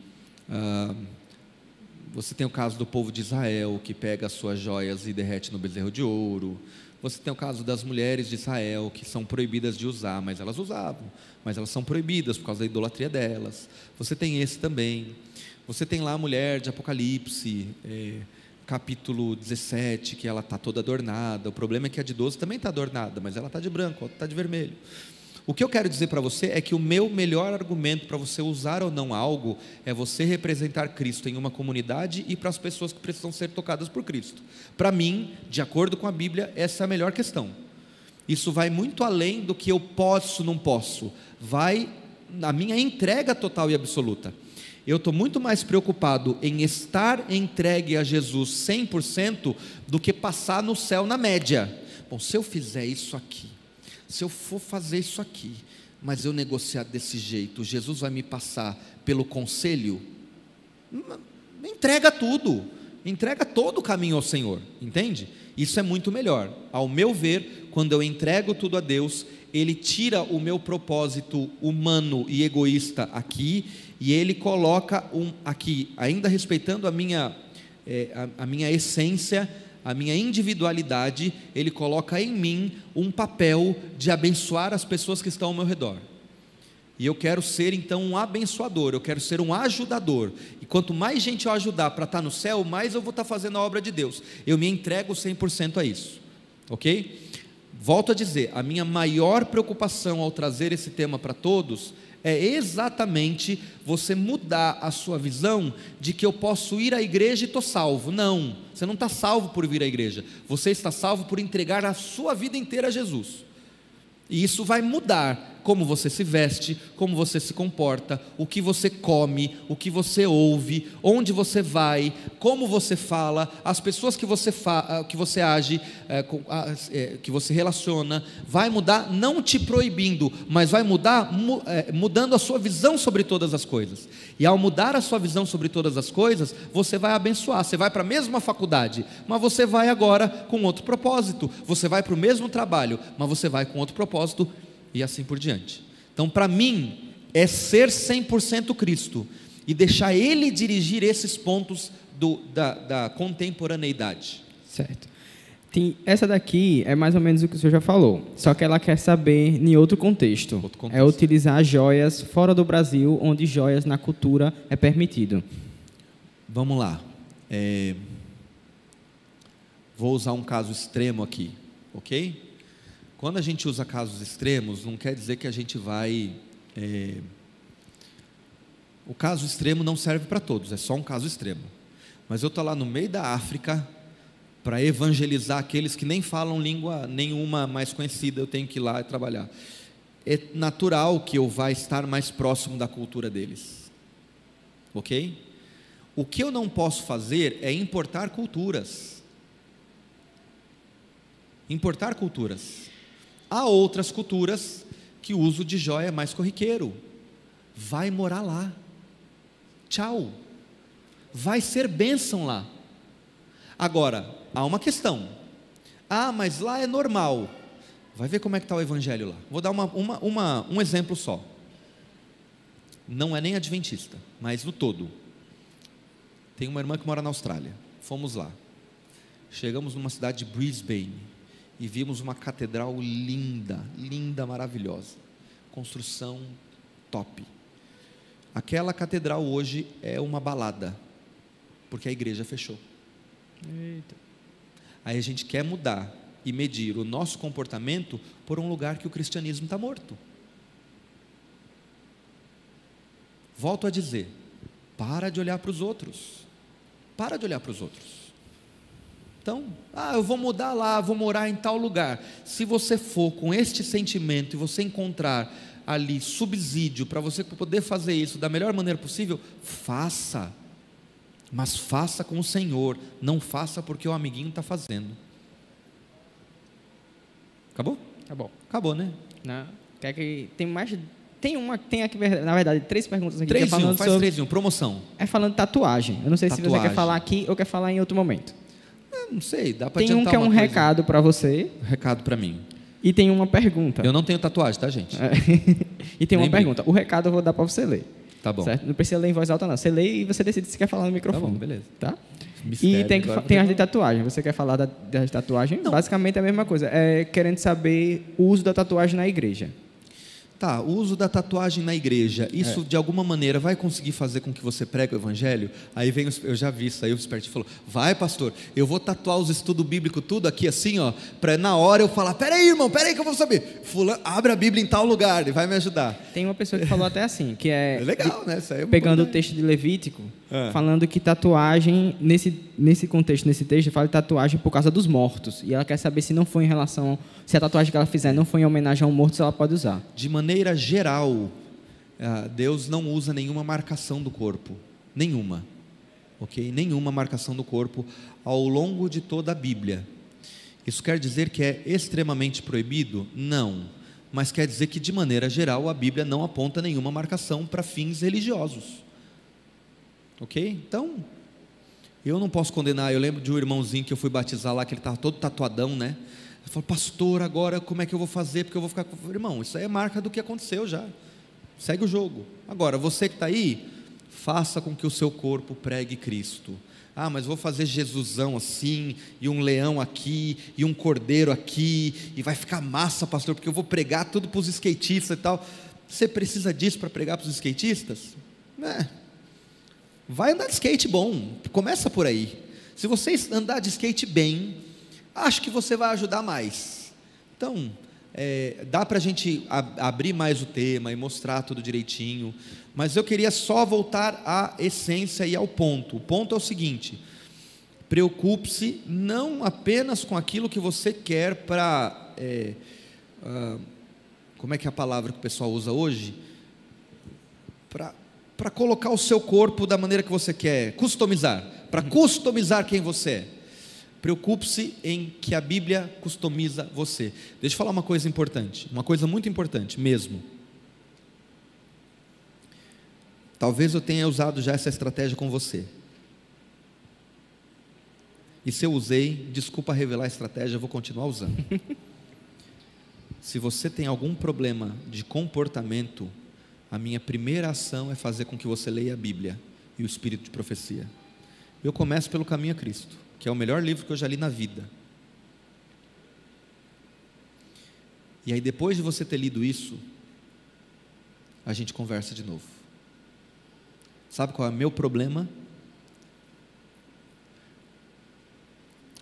você tem o caso do povo de Israel, que pega as suas joias e derrete no bezerro de ouro. Você tem o caso das mulheres de Israel, que são proibidas de usar, mas elas usavam, mas elas são proibidas por causa da idolatria delas. Você tem esse também. Você tem lá a mulher de Apocalipse, capítulo 17, que ela está toda adornada. O problema é que a de 12 também está adornada, mas ela está de branco, a outra está de vermelho. O que eu quero dizer para você é que o meu melhor argumento para você usar ou não algo é você representar Cristo em uma comunidade e para as pessoas que precisam ser tocadas por Cristo. Para mim, de acordo com a Bíblia, essa é a melhor questão. Isso vai muito além do que eu posso, não posso. Vai na minha entrega total e absoluta. Eu estou muito mais preocupado em estar entregue a Jesus 100% do que passar no céu na média. Bom, se eu fizer isso aqui, se eu for fazer isso aqui, mas eu negociar desse jeito, Jesus vai me passar pelo conselho? Entrega tudo, entrega todo o caminho ao Senhor, entende? Isso é muito melhor. Ao meu ver, quando eu entrego tudo a Deus, Ele tira o meu propósito humano e egoísta aqui, e Ele coloca aqui, ainda respeitando a minha essência, a minha individualidade, Ele coloca em mim um papel de abençoar as pessoas que estão ao meu redor. E eu quero ser então um abençoador, eu quero ser um ajudador. E quanto mais gente eu ajudar para estar no céu, mais eu vou estar fazendo a obra de Deus. Eu me entrego 100% a isso, ok? Volto a dizer, a minha maior preocupação ao trazer esse tema para todos é exatamente você mudar a sua visão de que eu posso ir à igreja e estou salvo. Não, você não está salvo por vir à igreja, você está salvo por entregar a sua vida inteira a Jesus. E isso vai mudar como você se veste, como você se comporta, o que você come, o que você ouve, onde você vai, como você fala, as pessoas que você age, que você relaciona. Vai mudar não te proibindo, mas vai mudar mudando a sua visão sobre todas as coisas. E ao mudar a sua visão sobre todas as coisas, você vai abençoar. Você vai para a mesma faculdade, mas você vai agora com outro propósito. Você vai para o mesmo trabalho, mas você vai com outro propósito, e assim por diante. Então, para mim, é ser 100% Cristo e deixar Ele dirigir esses pontos da contemporaneidade. Certo. Essa daqui é mais ou menos o que o senhor já falou, só que ela quer saber em outro contexto. É utilizar joias fora do Brasil, onde joias na cultura é permitido. Vamos lá. Vou usar um caso extremo aqui, ok? Quando a gente usa casos extremos, não quer dizer que a gente vai... O caso extremo não serve para todos, é só um caso extremo. Mas eu estou lá no meio da África para evangelizar aqueles que nem falam língua nenhuma mais conhecida, eu tenho que ir lá e trabalhar. É natural que eu vá estar mais próximo da cultura deles. Ok? O que eu não posso fazer é importar culturas. Importar culturas. Há outras culturas que o uso de joia é mais corriqueiro. Vai morar lá. Tchau. Vai ser bênção lá. Agora, há uma questão. Mas lá é normal. Vai ver como é que está o evangelho lá. Vou dar um exemplo só. Não é nem adventista, mas no todo. Tem uma irmã que mora na Austrália. Fomos lá. Chegamos numa cidade de Brisbane e vimos uma catedral linda, linda, maravilhosa. Construção top. Aquela catedral hoje é uma balada, porque a igreja fechou. Eita. Aí a gente quer mudar e medir o nosso comportamento por um lugar que o cristianismo está morto. Volto a dizer, para de olhar para os outros. Para de olhar para os outros. Então, eu vou mudar lá, vou morar em tal lugar. Se você for com este sentimento e você encontrar ali subsídio para você poder fazer isso da melhor maneira possível, faça. Mas faça com o Senhor, não faça porque o amiguinho está fazendo. Acabou? Acabou. Acabou, né? Não. Quer que tem mais? Tem aqui, na verdade, 3 perguntas aqui. 3 em 1, faz sobre... 3 em 1, promoção. É falando de tatuagem. Eu não sei se você Tatuagem. quer falar aqui ou quer falar em outro momento. Não sei, dá para Tem um que é um recado para você. Recado para mim. E tem uma pergunta. Eu não tenho tatuagem, tá, gente? E tem uma Nem pergunta. O recado eu vou dar para você ler. Tá bom. Certo? Não precisa ler em voz alta, não. Você lê e você decide se quer falar no microfone. Tá bom, beleza. Tá? Mistério, E tem as de tatuagem. Você quer falar das tatuagens? Não. Basicamente é a mesma coisa. É querendo saber o uso da tatuagem na igreja. Tá, o uso da tatuagem na igreja, isso de alguma maneira vai conseguir fazer com que você pregue o evangelho? Aí vem, eu já vi isso aí, o espertinho falou, vai pastor, eu vou tatuar os estudos bíblicos tudo aqui assim, ó, para na hora eu falar, peraí irmão, peraí que eu vou saber, fulano, abre a Bíblia em tal lugar, ele vai me ajudar. Tem uma pessoa que falou até assim, que é legal, né? Isso aí é pegando o texto de Levítico, falando que tatuagem, nesse contexto, nesse texto, fala de tatuagem por causa dos mortos. E ela quer saber se não foi em relação, se a tatuagem que ela fizer não foi em homenagem a um morto, se ela pode usar. De maneira geral, Deus não usa nenhuma marcação do corpo, nenhuma, ok? Nenhuma marcação do corpo ao longo de toda a Bíblia. Isso quer dizer que é extremamente proibido? Não, mas quer dizer que de maneira geral a Bíblia não aponta nenhuma marcação para fins religiosos, ok? Então, eu não posso condenar. Eu lembro de um irmãozinho que eu fui batizar lá, que ele estava todo tatuadão, né? Ele falou, pastor, agora como é que eu vou fazer? Porque eu vou ficar... Irmão, isso aí é marca do que aconteceu já. Segue o jogo. Agora, você que está aí, faça com que o seu corpo pregue Cristo. Mas vou fazer Jesusão assim, e um leão aqui, e um cordeiro aqui, e vai ficar massa, pastor, porque eu vou pregar tudo para os skatistas e tal. Você precisa disso para pregar para os skatistas? Vai andar de skate bom, começa por aí. Se você andar de skate bem, acho que você vai ajudar mais. Então, dá para a gente abrir mais o tema e mostrar tudo direitinho, mas eu queria só voltar à essência e ao ponto. O ponto é o seguinte: preocupe-se não apenas com aquilo que você quer para... como é que é a palavra que o pessoal usa hoje? Para colocar o seu corpo da maneira que você quer, customizar, para customizar quem você é. Preocupe-se em que a Bíblia customiza você. Deixa eu falar uma coisa importante, uma coisa muito importante mesmo. Talvez eu tenha usado já essa estratégia com você. E se eu usei, desculpa revelar a estratégia, eu vou continuar usando. Se você tem algum problema de comportamento, a minha primeira ação é fazer com que você leia a Bíblia e o Espírito de Profecia. Eu começo pelo Caminho a Cristo, que é o melhor livro que eu já li na vida. E aí depois de você ter lido isso, a gente conversa de novo. Sabe qual é o meu problema?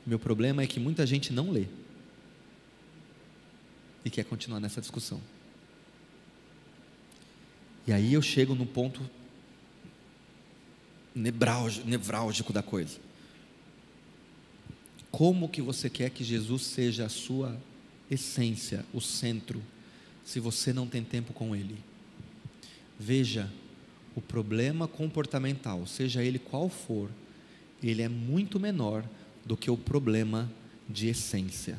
Meu problema é que muita gente não lê. e quer continuar nessa discussão. E aí eu chego no ponto nevrálgico da coisa. Como que você quer que Jesus seja a sua essência, o centro, se você não tem tempo com Ele? Veja, o problema comportamental, seja ele qual for, ele é muito menor do que o problema de essência.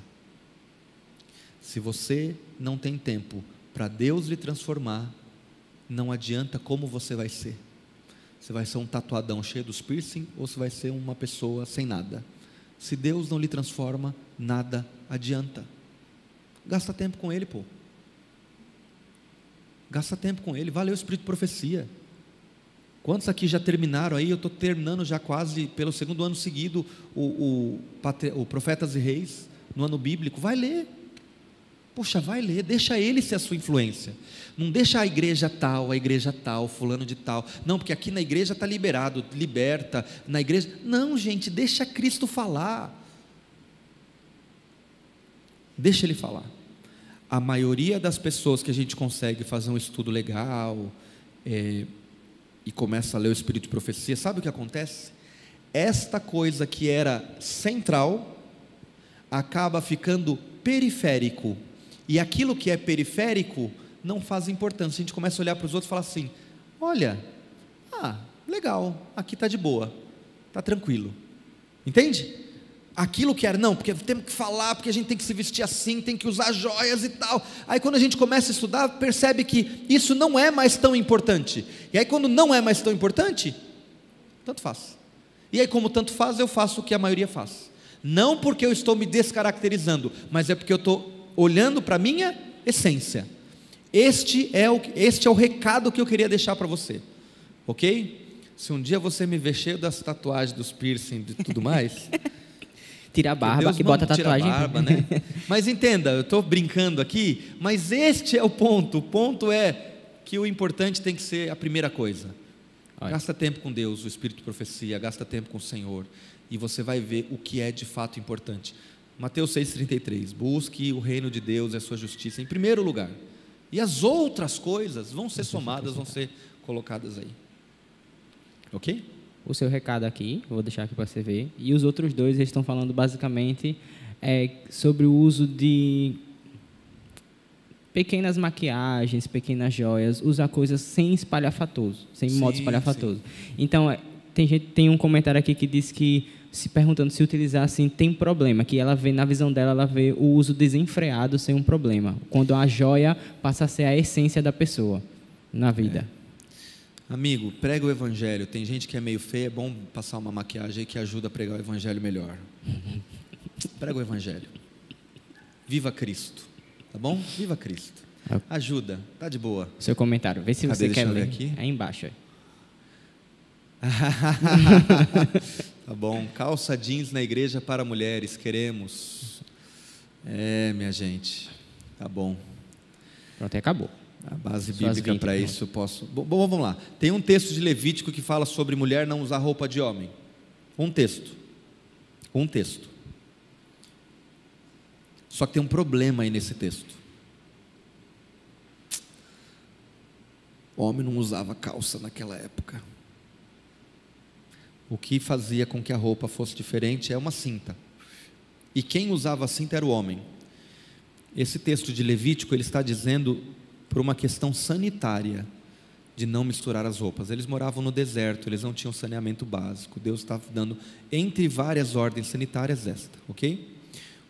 Se você não tem tempo para Deus lhe transformar, não adianta como você vai ser. Você vai ser um tatuadão cheio dos piercing ou você vai ser uma pessoa sem nada. Se Deus não lhe transforma, nada adianta. Gasta tempo com Ele, pô. Gasta tempo com Ele, valeu o espírito de profecia. Quantos aqui já terminaram aí? Eu estou terminando já quase pelo 2º ano seguido o Profetas e Reis, no ano bíblico. Vai ler. Poxa, vai ler, deixa ele ser a sua influência. Não deixa a igreja tal, fulano de tal. Não, porque aqui na igreja está liberado, liberta, na igreja... Não, gente, deixa Cristo falar. Deixa Ele falar. A maioria das pessoas que a gente consegue fazer um estudo legal, e começa a ler o espírito de profecia, sabe o que acontece? Esta coisa que era central, acaba ficando periférico. E aquilo que é periférico não faz importância. A gente começa a olhar para os outros e falar assim: olha, legal, aqui está de boa, está tranquilo. Entende? Aquilo que era, não, porque temos que falar, porque a gente tem que se vestir assim, tem que usar joias e tal. Aí quando a gente começa a estudar, percebe que isso não é mais tão importante. E aí quando não é mais tão importante, tanto faz. E aí como tanto faz, eu faço o que a maioria faz. Não porque eu estou me descaracterizando, mas é porque eu estou olhando para a minha essência. Este é o recado que eu queria deixar para você, ok? Se um dia você me ver cheio das tatuagens, dos piercing e tudo mais, tira a barba e bota a tatuagem. Tira a barba, né? Mas entenda, eu estou brincando aqui, mas este é o ponto. O ponto é que o importante tem que ser a primeira coisa. Gasta tempo com Deus, o espírito de profecia, gasta tempo com o Senhor, e você vai ver o que é de fato importante. Mateus 6,33, busque o reino de Deus e a sua justiça em primeiro lugar, e as outras coisas vão ser somadas, vão ser colocadas aí, ok? O seu recado aqui, vou deixar aqui para você ver, e os outros dois eles estão falando basicamente sobre o uso de pequenas maquiagens, pequenas joias, usar coisas sem espalhafatoso, sem modo espalhafatoso. Sim. Então, tem um comentário aqui que diz que, se perguntando se utilizar assim tem problema, que ela vê, na visão dela, ela vê o uso desenfreado sem um problema, quando a joia passa a ser a essência da pessoa na vida. Amigo, prega o evangelho. Tem gente que é meio feia, é bom passar uma maquiagem que ajuda a pregar o evangelho melhor. Prega o evangelho. Viva Cristo, tá bom? Viva Cristo. Ajuda, tá de boa. Seu comentário, vê se você quer ler aqui. Aí embaixo. Tá bom, calça jeans na igreja para mulheres, queremos. Minha gente, tá bom. Pronto, acabou. A base bíblica para isso eu posso... Bom, vamos lá. Tem um texto de Levítico que fala sobre mulher não usar roupa de homem. Um texto. Só que tem um problema aí nesse texto. O homem não usava calça naquela época. O que fazia com que a roupa fosse diferente é uma cinta. E quem usava a cinta era o homem. Esse texto de Levítico, ele está dizendo por uma questão sanitária, de não misturar as roupas. Eles moravam no deserto, eles não tinham saneamento básico. Deus estava dando, entre várias ordens sanitárias, esta, ok?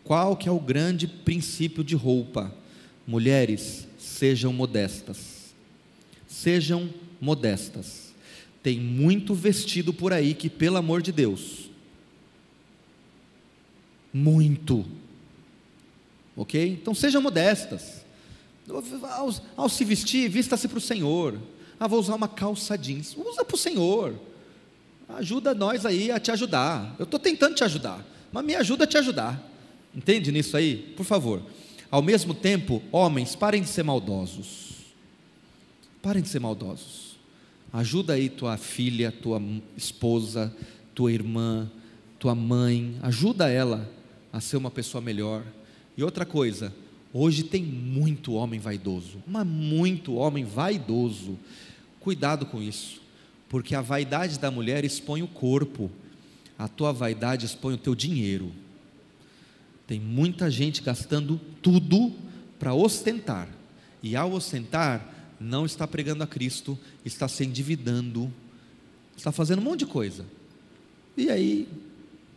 Qual que é o grande princípio de roupa? Mulheres, sejam modestas. Sejam modestas. Tem muito vestido por aí que, pelo amor de Deus, muito, ok? Então sejam modestas. Ao se vestir, vista-se para o Senhor. Vou usar uma calça jeans, usa para o Senhor. Ajuda nós aí a te ajudar. Eu estou tentando te ajudar, mas me ajuda a te ajudar. Entende nisso aí? Por favor. Ao mesmo tempo, homens, parem de ser maldosos. Parem de ser maldosos. Ajuda aí tua filha, tua esposa, tua irmã, tua mãe. Ajuda ela a ser uma pessoa melhor. E outra coisa, Hoje tem muito homem vaidoso, mas muito homem vaidoso. Cuidado com isso, porque a vaidade da mulher expõe o corpo, a tua vaidade expõe o teu dinheiro. Tem muita gente gastando tudo para ostentar, e ao ostentar, não está pregando a Cristo, está se endividando, está fazendo um monte de coisa, e aí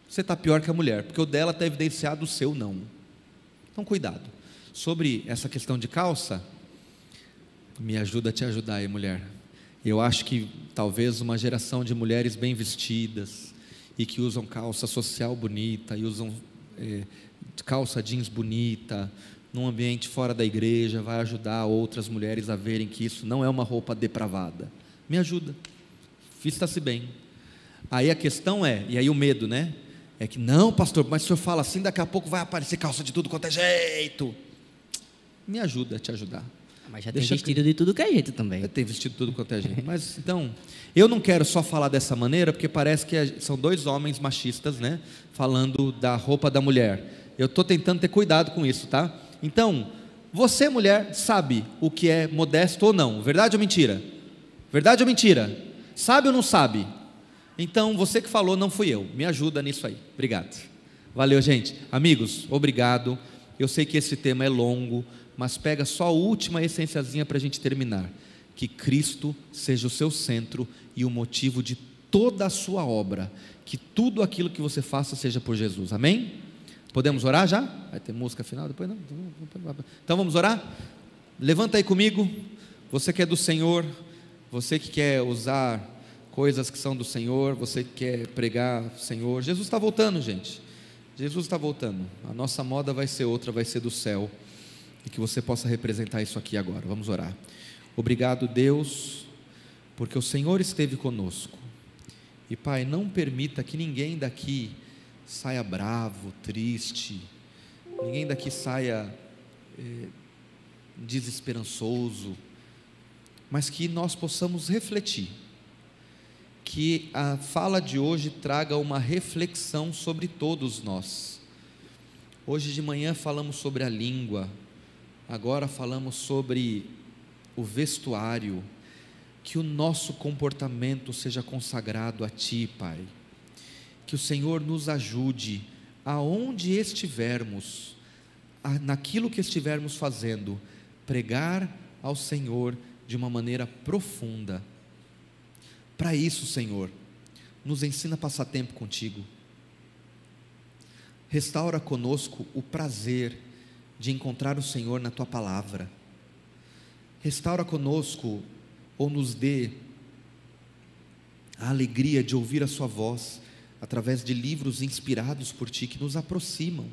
você está pior que a mulher, porque o dela está evidenciado, o seu não. Então cuidado. Sobre essa questão de calça, me ajuda a te ajudar aí, mulher. Eu acho que talvez uma geração de mulheres bem vestidas, e que usam calça social bonita, e usam calça jeans bonita, num ambiente fora da igreja, vai ajudar outras mulheres a verem que isso não é uma roupa depravada. Me ajuda, vista-se bem. Aí a questão é, e aí o medo, né? É que não, pastor, mas o senhor fala assim, daqui a pouco vai aparecer calça de tudo quanto é jeito. Me ajuda a te ajudar. Mas já tem vestido de tudo que é jeito também. Tem vestido de tudo quanto é jeito. Mas então, eu não quero só falar dessa maneira, porque parece que são dois homens machistas, né? Falando da roupa da mulher. Eu estou tentando ter cuidado com isso, tá? Então, você, mulher, sabe o que é modesto ou não? Verdade ou mentira? Verdade ou mentira? Sabe ou não sabe? Então, você que falou, não fui eu. Me ajuda nisso aí. Obrigado. Valeu, gente. Amigos, obrigado. Eu sei que esse tema é longo, mas pega só a última essenciazinha para a gente terminar. Que Cristo seja o seu centro e o motivo de toda a sua obra. Que tudo aquilo que você faça seja por Jesus. Amém? Podemos orar já? Vai ter música final depois? Não? Então vamos orar? Levanta aí comigo. Você que é do Senhor, você que quer usar coisas que são do Senhor, você que quer pregar o Senhor. Jesus está voltando, gente. Jesus está voltando. A nossa moda vai ser outra, vai ser do céu. E que você possa representar isso aqui agora. Vamos orar. Obrigado, Deus, porque o Senhor esteve conosco. E Pai, não permita que ninguém daqui saia bravo, triste, ninguém daqui saia desesperançoso, mas que nós possamos refletir, que a fala de hoje traga uma reflexão sobre todos nós. Hoje de manhã falamos sobre a língua, agora falamos sobre o vestuário. Que o nosso comportamento seja consagrado a Ti, Pai. Que o Senhor nos ajude aonde estivermos, naquilo que estivermos fazendo, pregar ao Senhor de uma maneira profunda. Para isso, Senhor, nos ensina a passar tempo contigo. Restaura conosco o prazer de encontrar o Senhor na Tua palavra. Restaura conosco, ou nos dê a alegria de ouvir a Sua voz, através de livros inspirados por Ti, que nos aproximam.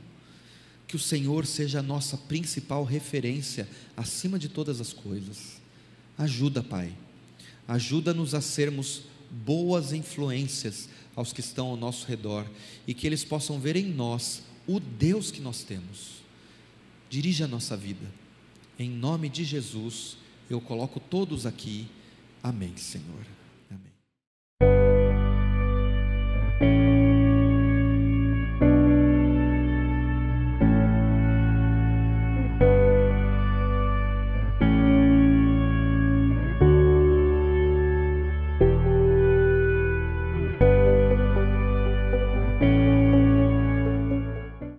Que o Senhor seja a nossa principal referência, acima de todas as coisas. Ajuda, Pai, ajuda-nos a sermos boas influências aos que estão ao nosso redor, e que eles possam ver em nós o Deus que nós temos. Dirija a nossa vida, em nome de Jesus, eu coloco todos aqui, amém, Senhor.